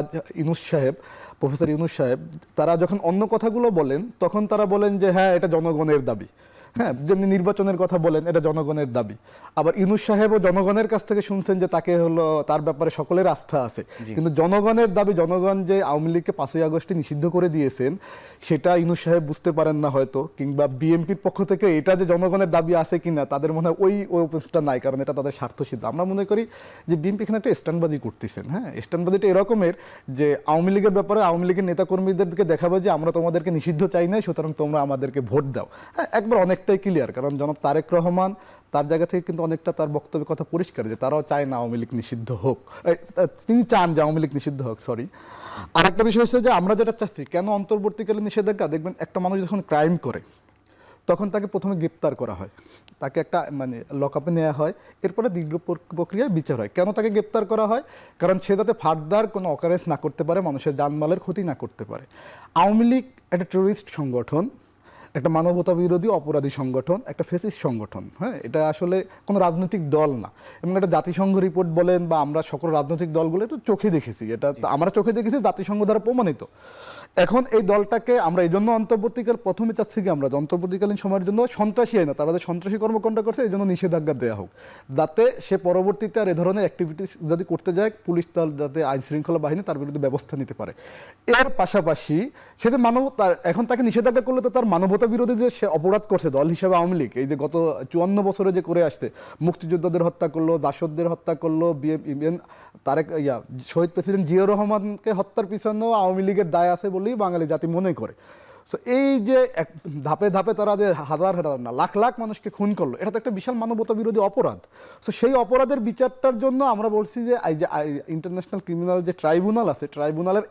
প্রফেসর ইউনূস সাহেব তারা যখন অন্য কথাগুলো বলেন, তখন তারা বলেন যে হ্যাঁ এটা জনগণের দাবি, হ্যাঁ, যেমনি নির্বাচনের কথা বলেন এটা জনগণের দাবি। আবার ইউনূস সাহেবও জনগণের কাছ থেকে শুনছেন যে তাকে তার ব্যাপারে সকলের আস্থা আছে, কিন্তু জনগণের দাবি, জনগণ যে আওয়ামী লীগকে 5ই আগস্টে নিষিদ্ধ করে দিয়েছেন সেটা ইউনূস সাহেব বুঝতে পারেন না হয়তো, কিংবা বিএনপির পক্ষ থেকে এটা যে জনগণের দাবি আছে কিনা তাদের মনে হয় ওই অবস্থা নাই, কারণ এটা তাদের স্বার্থসিদ্ধ। আমরা মনে করি যে বিএনপি এখানে একটা স্ট্যান্ডবাজি করতেছেন। হ্যাঁ, স্ট্যান্ডবাজিটা এরকমের যে আওয়ামী লীগের ব্যাপারে আওয়ামী লীগের নেতাকর্মীদেরকে দেখাবো যে আমরা তোমাদেরকে নিষিদ্ধ চাই না, সুতরাং তোমরা আমাদেরকে ভোট দাও। হ্যাঁ, একবার অনেক অনেকটাই ক্লিয়ার, কারণ জনাব তারেক রহমান তার জায়গা থেকে কিন্তু অনেকটা তার বক্তব্যের কথা পরিষ্কার যে তারাও চায় না আওয়ামী লীগ নিষিদ্ধ হোক, তিনি চান যে আওয়ামী লীগ নিষিদ্ধ হোক। সরি, আর একটা বিষয় হচ্ছে যে আমরা যেটা চাচ্ছি, কেন অন্তর্বর্তীকালীন নিষেধাজ্ঞা? দেখবেন একটা মানুষ যখন ক্রাইম করে তখন তাকে প্রথমে গ্রেপ্তার করা হয়, তাকে একটা মানে লকআপে নেওয়া হয়, এরপরে দীর্ঘ প্রক্রিয়ায় বিচার হয়। কেন তাকে গ্রেপ্তার করা হয়? কারণ সে যাতে ফার্দার কোনো অকারেন্স না করতে পারে, মানুষের জানমালের ক্ষতি না করতে পারে। আওয়ামী লীগ একটা টেররিস্ট সংগঠন, একটা মানবতা বিরোধী অপরাধী সংগঠন, একটা ফেসিস্ট সংগঠন। হ্যাঁ, এটা আসলে কোনো রাজনৈতিক দল না। এবং এটা জাতিসংঘ রিপোর্ট বলেন বা আমরা সকল রাজনৈতিক দলগুলো একটু চোখে দেখেছি, এটা আমরা চোখে দেখেছি, জাতিসংঘ দ্বারা প্রমাণিত। এখন এই দলটাকে আমরা এই জন্য অন্তর্বর্তীকাল প্রথমে চাচ্ছি কি আমরা অন্তর্বর্তীকালীন সময়ের জন্য সন্ত্রাসী আইন, তারা যে সন্ত্রাসী কর্মকাণ্ড করছে এই জন্য নিষেধাজ্ঞা দেওয়া হোক, যাতে সে পরবর্তীতে আর এ ধরনের অ্যাক্টিভিটিস যদি করতে যায় পুলিশ দল যাতে আইন শৃঙ্খলা বাহিনী তার বিরুদ্ধে ব্যবস্থা নিতে পারে। এর পাশাপাশি সে যে এখন তাকে নিষেধাজ্ঞা করলে তো তার মানবতা বিরোধী যে সে অপরাধ করছে দল হিসাবে আওয়ামী লীগ, এই যে গত 54 বছরে যে করে আসছে, মুক্তিযোদ্ধাদের হত্যা করলো, দাসদের হত্যা করলো, শহীদ প্রেসিডেন্ট জিয়াউর রহমানকে হত্যার পিছনেও আওয়ামী লীগের দায় আছে বলেই বাঙালি জাতি মনে করে। সো এই যে ধাপে ধাপে তারা যে হাজার হাজার না লাখ লাখ মানুষকে খুন করলো, এটা তো একটা বিশাল মানবতা বিরোধী অপরাধ। সো সেই অপরাধের বিচারটার জন্য আমরা বলছি যে এই যে ইন্টারন্যাশনাল ক্রিমিনাল যে ট্রাইব্যুনাল আছে, ট্রাইব্যুনালের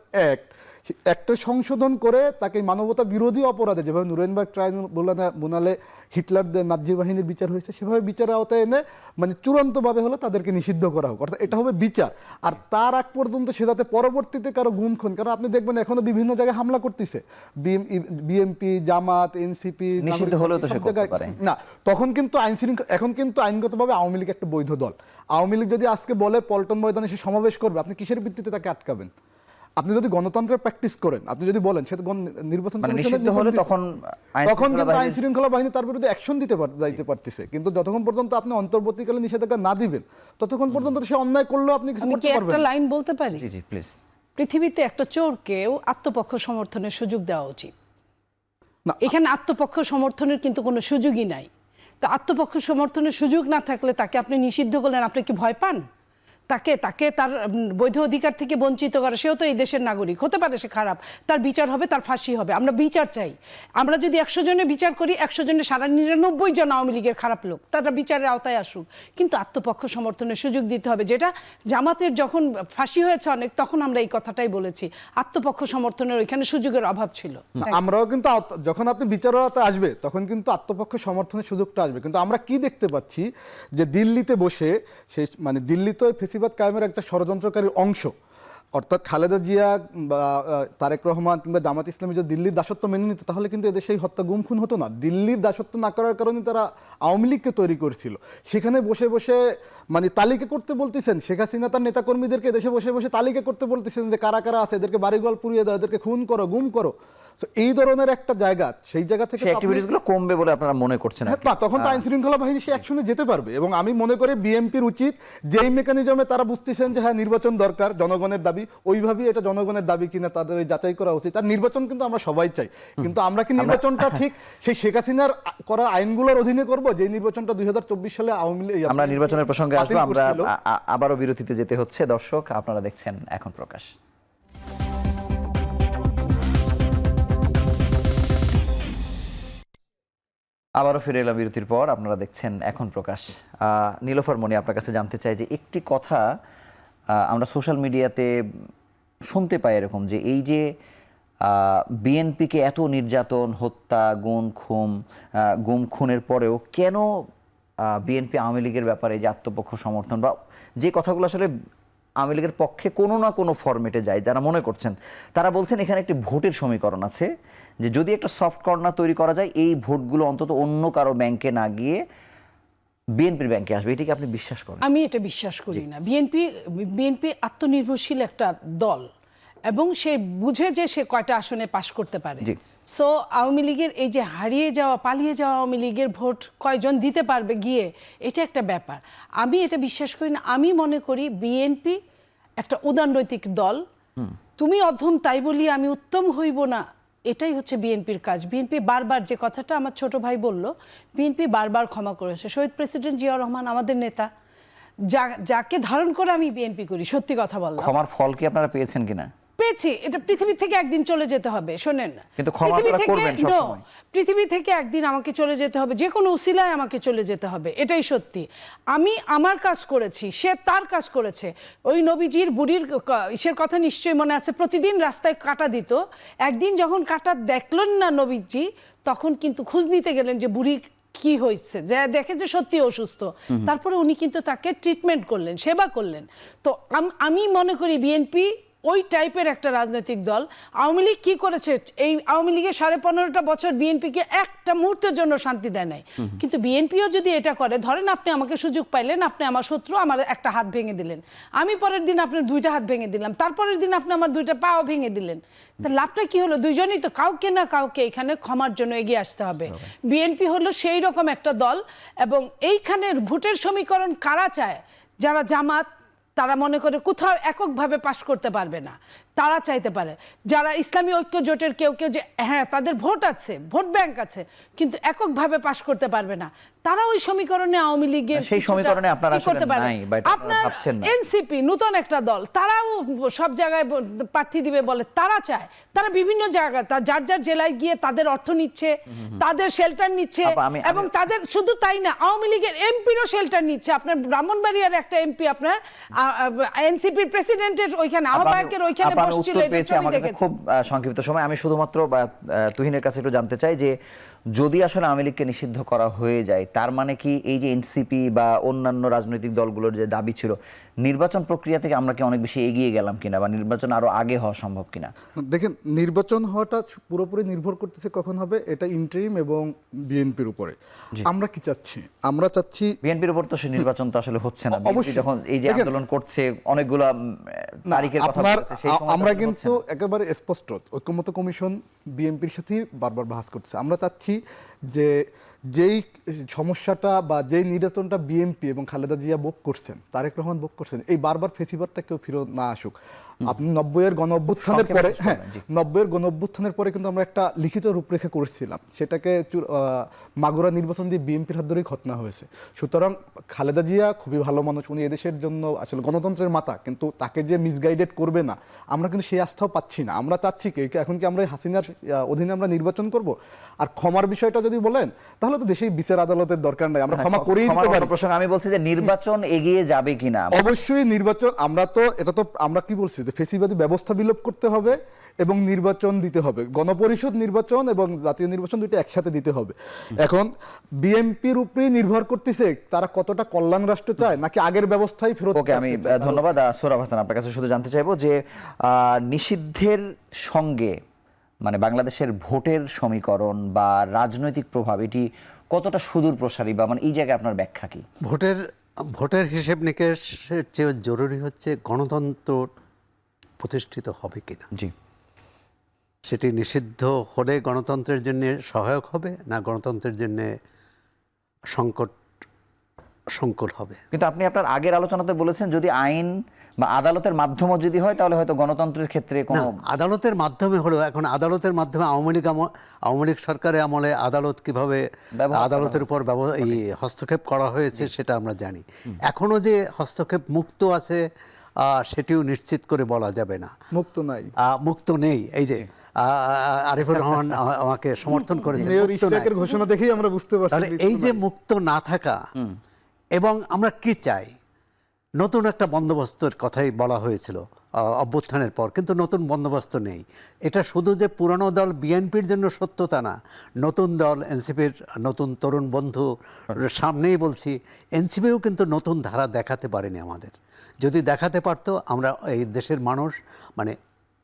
একটা সংশোধন করে তাকে মানবতা বিরোধী অপরাধে, যেভাবে নুরেনবার্গ ট্রাইব্যুনালে হিটলারদের নাৎজি বাহিনীর বিচার হয়েছে, সেভাবে বিচারের আওতায় এনে মানে চূড়ান্তভাবে হলো তাদেরকে নিষিদ্ধ করা হোক, অর্থাৎ এটা হবে বিচার। আর তার আগ পর্যন্ত সে যাতে পরবর্তীতে কারো গুম খুন, কারণ আপনি দেখবেন এখনো বিভিন্ন জায়গায় হামলা করতেছে, বিএনপি, জামাত, এনসিপি, নিষিদ্ধ হলেও তো সে করতে পারে না। তখন কিন্তু এখন কিন্তু আইনগতভাবে আওয়ামী লীগ একটা বৈধ দল। আওয়ামী লীগ যদি আজকে বলে পল্টন ময়দানে সে সমাবেশ করবে, আপনি কিসের ভিত্তিতে তাকে আটকাবেন? আপনি যদি গণতন্ত্রের প্র্যাকটিস করেন, আপনি যদি বলেন সে নির্বাচন হলে তখন কিন্তু আইন শৃঙ্খলা বাহিনী তার বিরুদ্ধে অ্যাকশন যাইতে পারতেছে। কিন্তু যতক্ষণ পর্যন্ত আপনি অন্তর্বর্তীকালীন নিষেধাজ্ঞা না দিবেন ততক্ষণ পর্যন্ত সে অন্যায় করলেও আপনি কিছু করতে পারবেন না। একটা লাইন বলতে পারি? জি জি প্লিজ। পৃথিবীতে একটা চোরকেও আত্মপক্ষ সমর্থনের সুযোগ দেওয়া উচিত। এখানে আত্মপক্ষ সমর্থনের কিন্তু কোনো সুযোগই নাই। তো আত্মপক্ষ সমর্থনের সুযোগ না থাকলে তাকে আপনি নিষিদ্ধ করলেন, আপনি কি ভয় পান? তাকে তার বৈধ অধিকার থেকে বঞ্চিত করে? সেও তো এই দেশের নাগরিক, হতে পারে সে খারাপ, তার বিচার হবে, তার ফাঁসি হবে। আমরা বিচার চাই। আমরা যদি 100 জনে বিচার করি, 100 জনে 99 জন আওয়ামী লীগের খারাপ লোক, তারা বিচারের আওতায় আসুক, কিন্তু আত্মপক্ষ সমর্থনের সুযোগ দিতে হবে। যেটা জামাতের যখন ফাঁসি হয়েছে অনেক, তখন আমরা এই কথাটাই বলেছি, আত্মপক্ষ সমর্থনের ওইখানে সুযোগের অভাব ছিল। আমরাও কিন্তু যখন আপনি বিচারের আওতায় আসবে তখন কিন্তু আত্মপক্ষ সমর্থনের সুযোগটা আসবে। কিন্তু আমরা কি দেখতে পাচ্ছি যে দিল্লিতে বসে সে মানে দিল্লি তো ফেসিবাদ কায়েমের একটা ষড়যন্ত্রকারীর অংশ, অর্থাৎ খালেদা জিয়া বা তারেক রহমান কিংবা জামাত ইসলামী যদি দিল্লির দাসত্ব মেনে নিত তাহলে কিন্তু এদেশে এই হত্যা গুম খুন হতো না। দিল্লির দাসত্ব না করার কারণে তারা আওয়ামী লীগকে তৈরি করেছিল। সেখানে বসে বসে মানে তালিকা করতে বলতেছেন, শেখ হাসিনা তার নেতাকর্মীদেরকে দেশে বসে বসে তালিকা করতে বলতেছেন যে কারা কারা আছে, এদেরকে বাড়িঘর পুড়িয়ে দাও, এদেরকে খুন করো, গুম করো। এই ধরনের একটা জায়গা, সেই জায়গা থেকে অ্যাক্টিভিটিসগুলো কমবে বলে আপনারা মনে করছেন? হ্যাঁ, তখন তো আইন শৃঙ্খলা বাহিনী সে অ্যাকশনে যেতে পারবে। এবং আমি মনে করি বিএনপির উচিত যেই মেকানিজমে তারা বুঝতেছেন যে হ্যাঁ নির্বাচন দরকার, জনগণের দাবি, ওইভাবেই এটা জনগণের দাবি কিনা তাদের যাচাই করা উচিত। আর নির্বাচন কিন্তু আমরা সবাই চাই, কিন্তু আমরা কি নির্বাচনটা ঠিক সেই শেখ হাসিনার করা আইনগুলোর অধীনে করব, যে নির্বাচনটা 2024 সালে আওয়ামী লীগ? আমরা নির্বাচনের প্রসঙ্গে আসবো, আমরা আবারও বিরতিতে যেতে হচ্ছে। দর্শক, আপনারা দেখছেন এখন প্রকাশ। আবারও ফিরে এলাম বিরতির পর। আপনারা দেখছেন এখন প্রকাশ। নীলোফার মনি, আপনার কাছে জানতে চাই যে একটি কথা আমরা সোশ্যাল মিডিয়াতে শুনতে পাই এরকম, যে এই যে বিএনপিকে এত নির্যাতন, হত্যা, গুম খুনের পরেও কেন বিএনপি আওয়ামী লীগের ব্যাপারে যে আত্মপক্ষ সমর্থন বা যে কথাগুলো আসলে আওয়ামী লীগের পক্ষে কোনো না কোনো ফরম্যাটে যায়, যারা মনে করছেন তারা বলছেন এখানে একটি ভোটের সমীকরণ আছে, যে যদি একটা সফট কর্নার তৈরি করা যায় এই ভোটগুলো অন্তত অন্য কারো ব্যাংকে না গিয়ে বিএনপির ব্যাংকে আসবে। এটাকে আপনি বিশ্বাস করেন? আমি এটা বিশ্বাস করি না। বিএনপি আত্মনির্ভরশীল একটা দল এবং সে বুঝে যে সে কয়টা আসনে পাশ করতে পারে। সো আওয়ামী লীগের এই যে পালিয়ে যাওয়া আওয়ামী লীগের ভোট কয়জন দিতে পারবে গিয়ে, এটা একটা ব্যাপার। আমি এটা বিশ্বাস করি না। আমি মনে করি বিএনপি একটা উদারনৈতিক দল। তুমি অধম তাই বলি আমি উত্তম হইব না, এটাই হচ্ছে বিএনপির কাজ। বিএনপি বারবার, যে কথাটা আমার ছোট ভাই বলল, বিএনপি বারবার ক্ষমা করেছে। শহীদ প্রেসিডেন্ট জিয়াউর রহমান আমাদের নেতা, যাকে ধারণ করে আমি বিএনপি করি। সত্যি কথা বললাম। ক্ষমার ফল কি আপনারা পেয়েছেন কিনা? পেয়েছি, এটা পৃথিবী থেকে একদিন চলে যেতে হবে। শোনেন, কিন্তু ক্ষমা পৃথিবী আপনারা থেকে করবেন no, সবসময়। পৃথিবী থেকে একদিন আমাকে চলে যেতে হবে, যে কোনো উসিলায় আমাকে চলে যেতে হবে, এটাই সত্যি। আমি আমার কাজ করেছি, সে তার কাজ করেছে। ওই নবীজির বুড়ির ইসের কথা নিশ্চয়ই মনে আছে, প্রতিদিন রাস্তায় কাঁটা দিত। একদিন যখন কাঁটা দেখলেন না নবীজি, তখন কিন্তু খোঁজ নিতে গেলেন যে বুড়ি কি হয়েছে, যে দেখে যে সত্যি অসুস্থ। তারপরে উনি কিন্তু তাকে ট্রিটমেন্ট করলেন, সেবা করলেন। তো আমি মনে করি বিএনপি ওই টাইপের একটা রাজনৈতিক দল। আওয়ামী লীগ কি করেছে, এই আওয়ামী লীগের 15.5 বছর বিএনপিকে একটা মুহূর্তের জন্য শান্তি দেয় নাই। কিন্তু বিএনপিও যদি এটা করে, ধরেন আপনি আমাকে সুযোগ পাইলেন, আপনি আমার শত্রু, আমার একটা হাত ভেঙে দিলেন, আমি পরের দিন আপনার 2টা হাত ভেঙে দিলাম, তারপরের দিন আপনি আমার 2টা পাও ভেঙে দিলেন, তা লাভটা কি হলো? দুইজনই তো কাউকে না কাউকে এখানে ক্ষমার জন্য এগিয়ে আসতে হবে। বিএনপি হলো সেই রকম একটা দল, এবং এইখানের ভোটের সমীকরণ কারা চায়? যারা জামাত, তারা মনে করে কোথাও এককভাবে পাশ করতে পারবে না, তারা চাইতে পারে। যারা ইসলামী ঐক্য জোটের কেউ কেউ, যে হ্যাঁ তাদের ভোট আছে, ভোট ব্যাংক আছে, কিন্তু এককভাবে পাশ করতে পারবে না, তারা ওই সমীকরণে আওয়ামী লীগের সেই সমীকরণে আপনারা আসলে করতে পারে। নাই, বা এটা আপনারা আপনার ভাবছেন না। এনসিপি নতুন একটা দল, তারাও সব জায়গায় প্রার্থী দিবে বলে, তারা চায়, তারা বিভিন্ন জায়গায় যার যার জেলায় গিয়ে তাদের অর্থ নিচ্ছে, তাদের শেল্টার নিচ্ছে, আপা, আমি- এবং তাদের শুধু তাই না, আওয়ামী লীগের এমপিরও শেল্টার নিচ্ছে। আপনার ব্রাহ্মণবাড়িয়ার একটা এমপি আপনার এনসিপির প্রেসিডেন্টের ওইখানে, আহ্বায়কের ওইখানে আপা, আমি বসছিল, উত্তর এটা পেয়েছি। ছবি আমার কাছে দেখেছি। খুব সংক্ষিপ্ত সময়, আমি শুধুমাত্র তুহিনের কাছে একটু জানতে চাই যে যদি আসলে আওয়ামী লীগকে নিষিদ্ধ করা হয়ে যায়, তার মানে কি এই যে এনসিপি বা অন্যান্য রাজনৈতিক দলগুলোর যে দাবি ছিল, নির্বাচন প্রক্রিয়া থেকে আমরা কি অনেক বেশি এগিয়ে গেলাম কিনা, বা নির্বাচন আরো আগে হওয়া সম্ভব কিনা? দেখেন, নির্বাচন হওয়াটা পুরোপুরি নির্ভর করতেছে কখন হবে, এটা ইন্টারিম এবং বিএনপির উপরে। আমরা কি চাচ্ছি? আমরা চাচ্ছি বিএনপির উপর তো সে নির্বাচন তো আসলে হচ্ছে না। বিএনপি অবশ্যই। যখন এই যে দেখেন, আন্দোলন করছে, অনেকগুলা তারিখের কথা আপনার বলছে, সেই সময়টা আমরা আসলে কিন্তু হচ্ছে না। একেবারে স্পষ্ট, ঐক্যমত্য কমিশন বিএনপির সাথেই বারবার বাহাস করছে। আমরা চাচ্ছি যে যেই সমস্যাটা বা যেই নির্যাতনটা বিএনপি এবং খালেদা জিয়া ভোগ করছেন, তারেক রহমান ভোগ করছেন, এই বারবার ফেসিবারটা কেউ ফিরত না আসুক। আপনি 90-এর গণ অভ্যুত্থানের সংক্ষেপে পরে, শেষ হ্যাঁ, করবেন, জি। 90-এর গণ অভ্যুত্থানের পরে কিন্তু আমরা একটা লিখিত রূপরেখা করেছিলাম, সেটাকে মাগুরা নির্বাচন দিয়ে বিএনপির হাত ধরেই খতনা হয়েছে। সুতরাং খালেদা জিয়া খুবই ভালো মানুষ, উনি এদেশের জন্য আসলে গণতন্ত্রের মাতা, কিন্তু তাকে যে মিসগাইডেড করবে না, আমরা কিন্তু সেই আস্থাও পাচ্ছি না। আমরা চাচ্ছি কি, এখন কি আমরা হাসিনার অধীনে আমরা নির্বাচন করব? আর ক্ষমার বিষয়টা যদি বলেন, তাহলে তো দেশে বিচার আদালতের দরকার নাই, আমরা ক্ষমা করেই দিতে ক্ষমার পারি। অন্য প্রসঙ্গে আমি বলছি যে নির্বাচন এগিয়ে যাবে কিনা। অবশ্যই নির্বাচন, এটা তো আমরা কি বলছি যে ফেসিবাদী ব্যবস্থা বিলোপ করতে হবে এবং নির্বাচন দিতে হবে, গণপরিষদ নির্বাচন এবং জাতীয় নির্বাচন দুটো একসাথে দিতে হবে। এখন বিএনপির উপরেই নির্ভর করতেছে তারা কতটা কল্যাণ রাষ্ট্র চায়, নাকি আগের ব্যবস্থায় ফেরত। ওকে, আমি ধন্যবাদ সোহরাব হাসান, আপনার কাছে শুধু জানতে চাইবো যে নিষিদ্ধের সঙ্গে মানে বাংলাদেশের ভোটের সমীকরণ বা রাজনৈতিক প্রভাব এটি কতটা সুদূর প্রসারী, বা মানে এই জায়গায় আপনার ব্যাখ্যা কি? ভোটের হিসেব নিকেশের চেয়ে জরুরি হচ্ছে গণতন্ত্র প্রতিষ্ঠিত হবে কিনা। জি, সেটি নিষিদ্ধ হলে গণতন্ত্রের জন্য সহায়ক হবে, না গণতন্ত্রের জন্য সংকট হবে। কিন্তু আপনি আপনার আগের আলোচনাতে বলেছেন যদি আইন বা আদালতের মাধ্যমে যদি হয়, তাহলে হয়তো গণতন্ত্রের ক্ষেত্রে কোনো আদালতের মাধ্যমে হলো, এখন আদালতের মাধ্যমে আওয়ামী লীগ সরকারের আমলে আদালত কিভাবে আদালতের উপর এই হস্তক্ষেপ করা হয়েছে সেটা আমরা জানি। এখনো যে হস্তক্ষেপ মুক্ত আছে সেটিও নিশ্চিত করে বলা যাবে না, মুক্ত নেই। এই যে আরিফুর রহমান আমাকে সমর্থন করেছেন, ঘোষণা দেখেই আমরা বুঝতে পারছি। তাহলে এই যে মুক্ত না থাকা, এবং আমরা কি চাই, নতুন একটা বন্দোবস্তের কথাই বলা হয়েছিল অভ্যুত্থানের পর, কিন্তু নতুন বন্দোবস্ত নেই। এটা শুধু যে পুরনো দল বিএনপির জন্য সত্যতা না, নতুন দল এনসিপির নতুন তরুণ বন্ধু সামনেই বলছি, এনসিপিও কিন্তু নতুন ধারা দেখাতে পারেনি আমাদের। যদি দেখাতে পারতো, আমরা এই দেশের মানুষ, মানে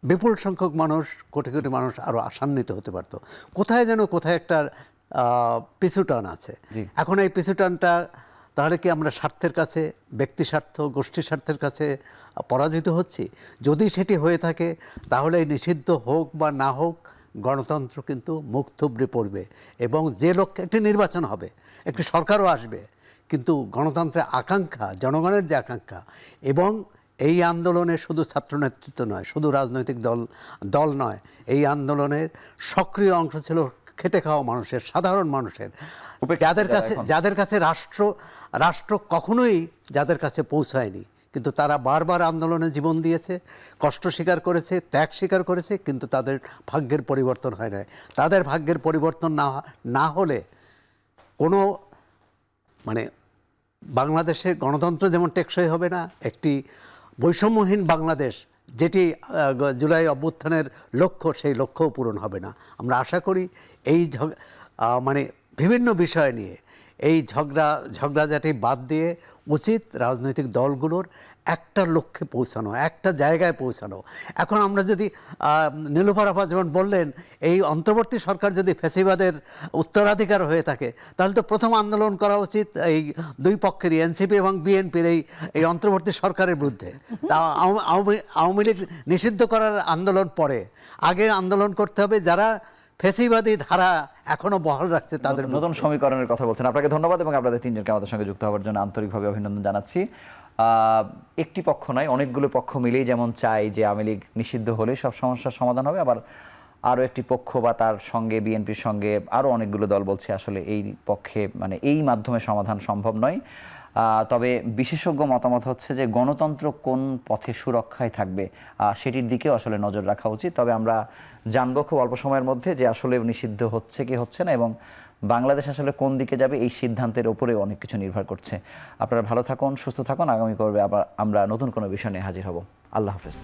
বিপুল সংখ্যক মানুষ, কোটি কোটি মানুষ আরও আশান্বিত হতে পারতো। কোথায় একটা পিছুটান আছে। এখন এই পিছুটানটা তাহলে কি আমরা স্বার্থের কাছে, ব্যক্তি স্বার্থ, গোষ্ঠী স্বার্থের কাছে পরাজিত হচ্ছি? যদি সেটি হয়ে থাকে, তাহলে নিষিদ্ধ হোক বা না হোক, গণতন্ত্র কিন্তু মুখ থুবড়ে পড়বে, এবং যে লক্ষ্যে একটি নির্বাচন হবে, একটি সরকারও আসবে, কিন্তু গণতন্ত্রের আকাঙ্ক্ষা, জনগণের যে আকাঙ্ক্ষা, এবং এই আন্দোলনে শুধু ছাত্র নেতৃত্ব নয়, শুধু রাজনৈতিক দল নয়, এই আন্দোলনের সক্রিয় অংশ ছিল খেটে খাওয়া মানুষের, সাধারণ মানুষের, যাদের কাছে রাষ্ট্র কখনোই যাদের কাছে পৌঁছায়নি, কিন্তু তারা বারবার আন্দোলনে জীবন দিয়েছে, কষ্ট স্বীকার করেছে, ত্যাগ স্বীকার করেছে, কিন্তু তাদের ভাগ্যের পরিবর্তন হয় নাই। তাদের ভাগ্যের পরিবর্তন না হলে কোনো মানে বাংলাদেশের গণতন্ত্র যেমন টেকসই হবে না, একটি বৈষম্যহীন বাংলাদেশ যেটি জুলাই অভ্যুত্থানের লক্ষ্য, সেই লক্ষ্যও পূরণ হবে না। আমরা আশা করি এই মানে বিভিন্ন বিষয় নিয়ে এই ঝগড়াঝাটি বাদ দিয়ে উচিত রাজনৈতিক দলগুলোর একটা লক্ষ্যে পৌঁছানো, একটা জায়গায় পৌঁছানো। এখন আমরা যদি নীলুফার আপা যেমন বললেন, এই অন্তর্বর্তী সরকার যদি ফ্যাসিবাদের উত্তরাধিকার হয়ে থাকে, তাহলে তো প্রথম আন্দোলন করা উচিত এই দুই পক্ষেরই, এনসিপি এবং বিএনপির এই অন্তর্বর্তী সরকারের বিরুদ্ধে। তা আওয়ামী লীগ নিষিদ্ধ করার আন্দোলন পরে, আগে আন্দোলন করতে হবে যারা ফ্যাসিবাদী ধারা এখনো বহাল রাখছে তাদের। নতুন সমীকরণের কথা বলছেন, আপনাকে ধন্যবাদ এবং আপনাদের তিনজনকে আমাদের সঙ্গে যুক্ত হওয়ার জন্য আন্তরিকভাবে অভিনন্দন জানাচ্ছি। একটি পক্ষ নয়, অনেকগুলো পক্ষ মিলেই যেমন চাই যে আওয়ামী লীগ নিষিদ্ধ হলে সব সমস্যার সমাধান হবে, আবার আরও একটি পক্ষ বা তার সঙ্গে বিএনপির সঙ্গে আরও অনেকগুলো দল বলছে আসলে এই পক্ষে মানে এই মাধ্যমে সমাধান সম্ভব নয়। তবে বিশেষজ্ঞ মতামত হচ্ছে যে গণতন্ত্র কোন পথে সুরক্ষায় থাকবে সেটির দিকেও আসলে নজর রাখা উচিত। তবে আমরা জানবো খুব অল্প সময়ের মধ্যে যে আসলে নিষিদ্ধ হচ্ছে কি হচ্ছে না, এবং বাংলাদেশ আসলে কোন দিকে যাবে এই সিদ্ধান্তের ওপরে অনেক কিছু নির্ভর করছে। আপনারা ভালো থাকুন, সুস্থ থাকুন। আগামী পর্বে আবার আমরা নতুন কোনো বিষয় নিয়ে হাজির হব। আল্লাহ হাফেজ।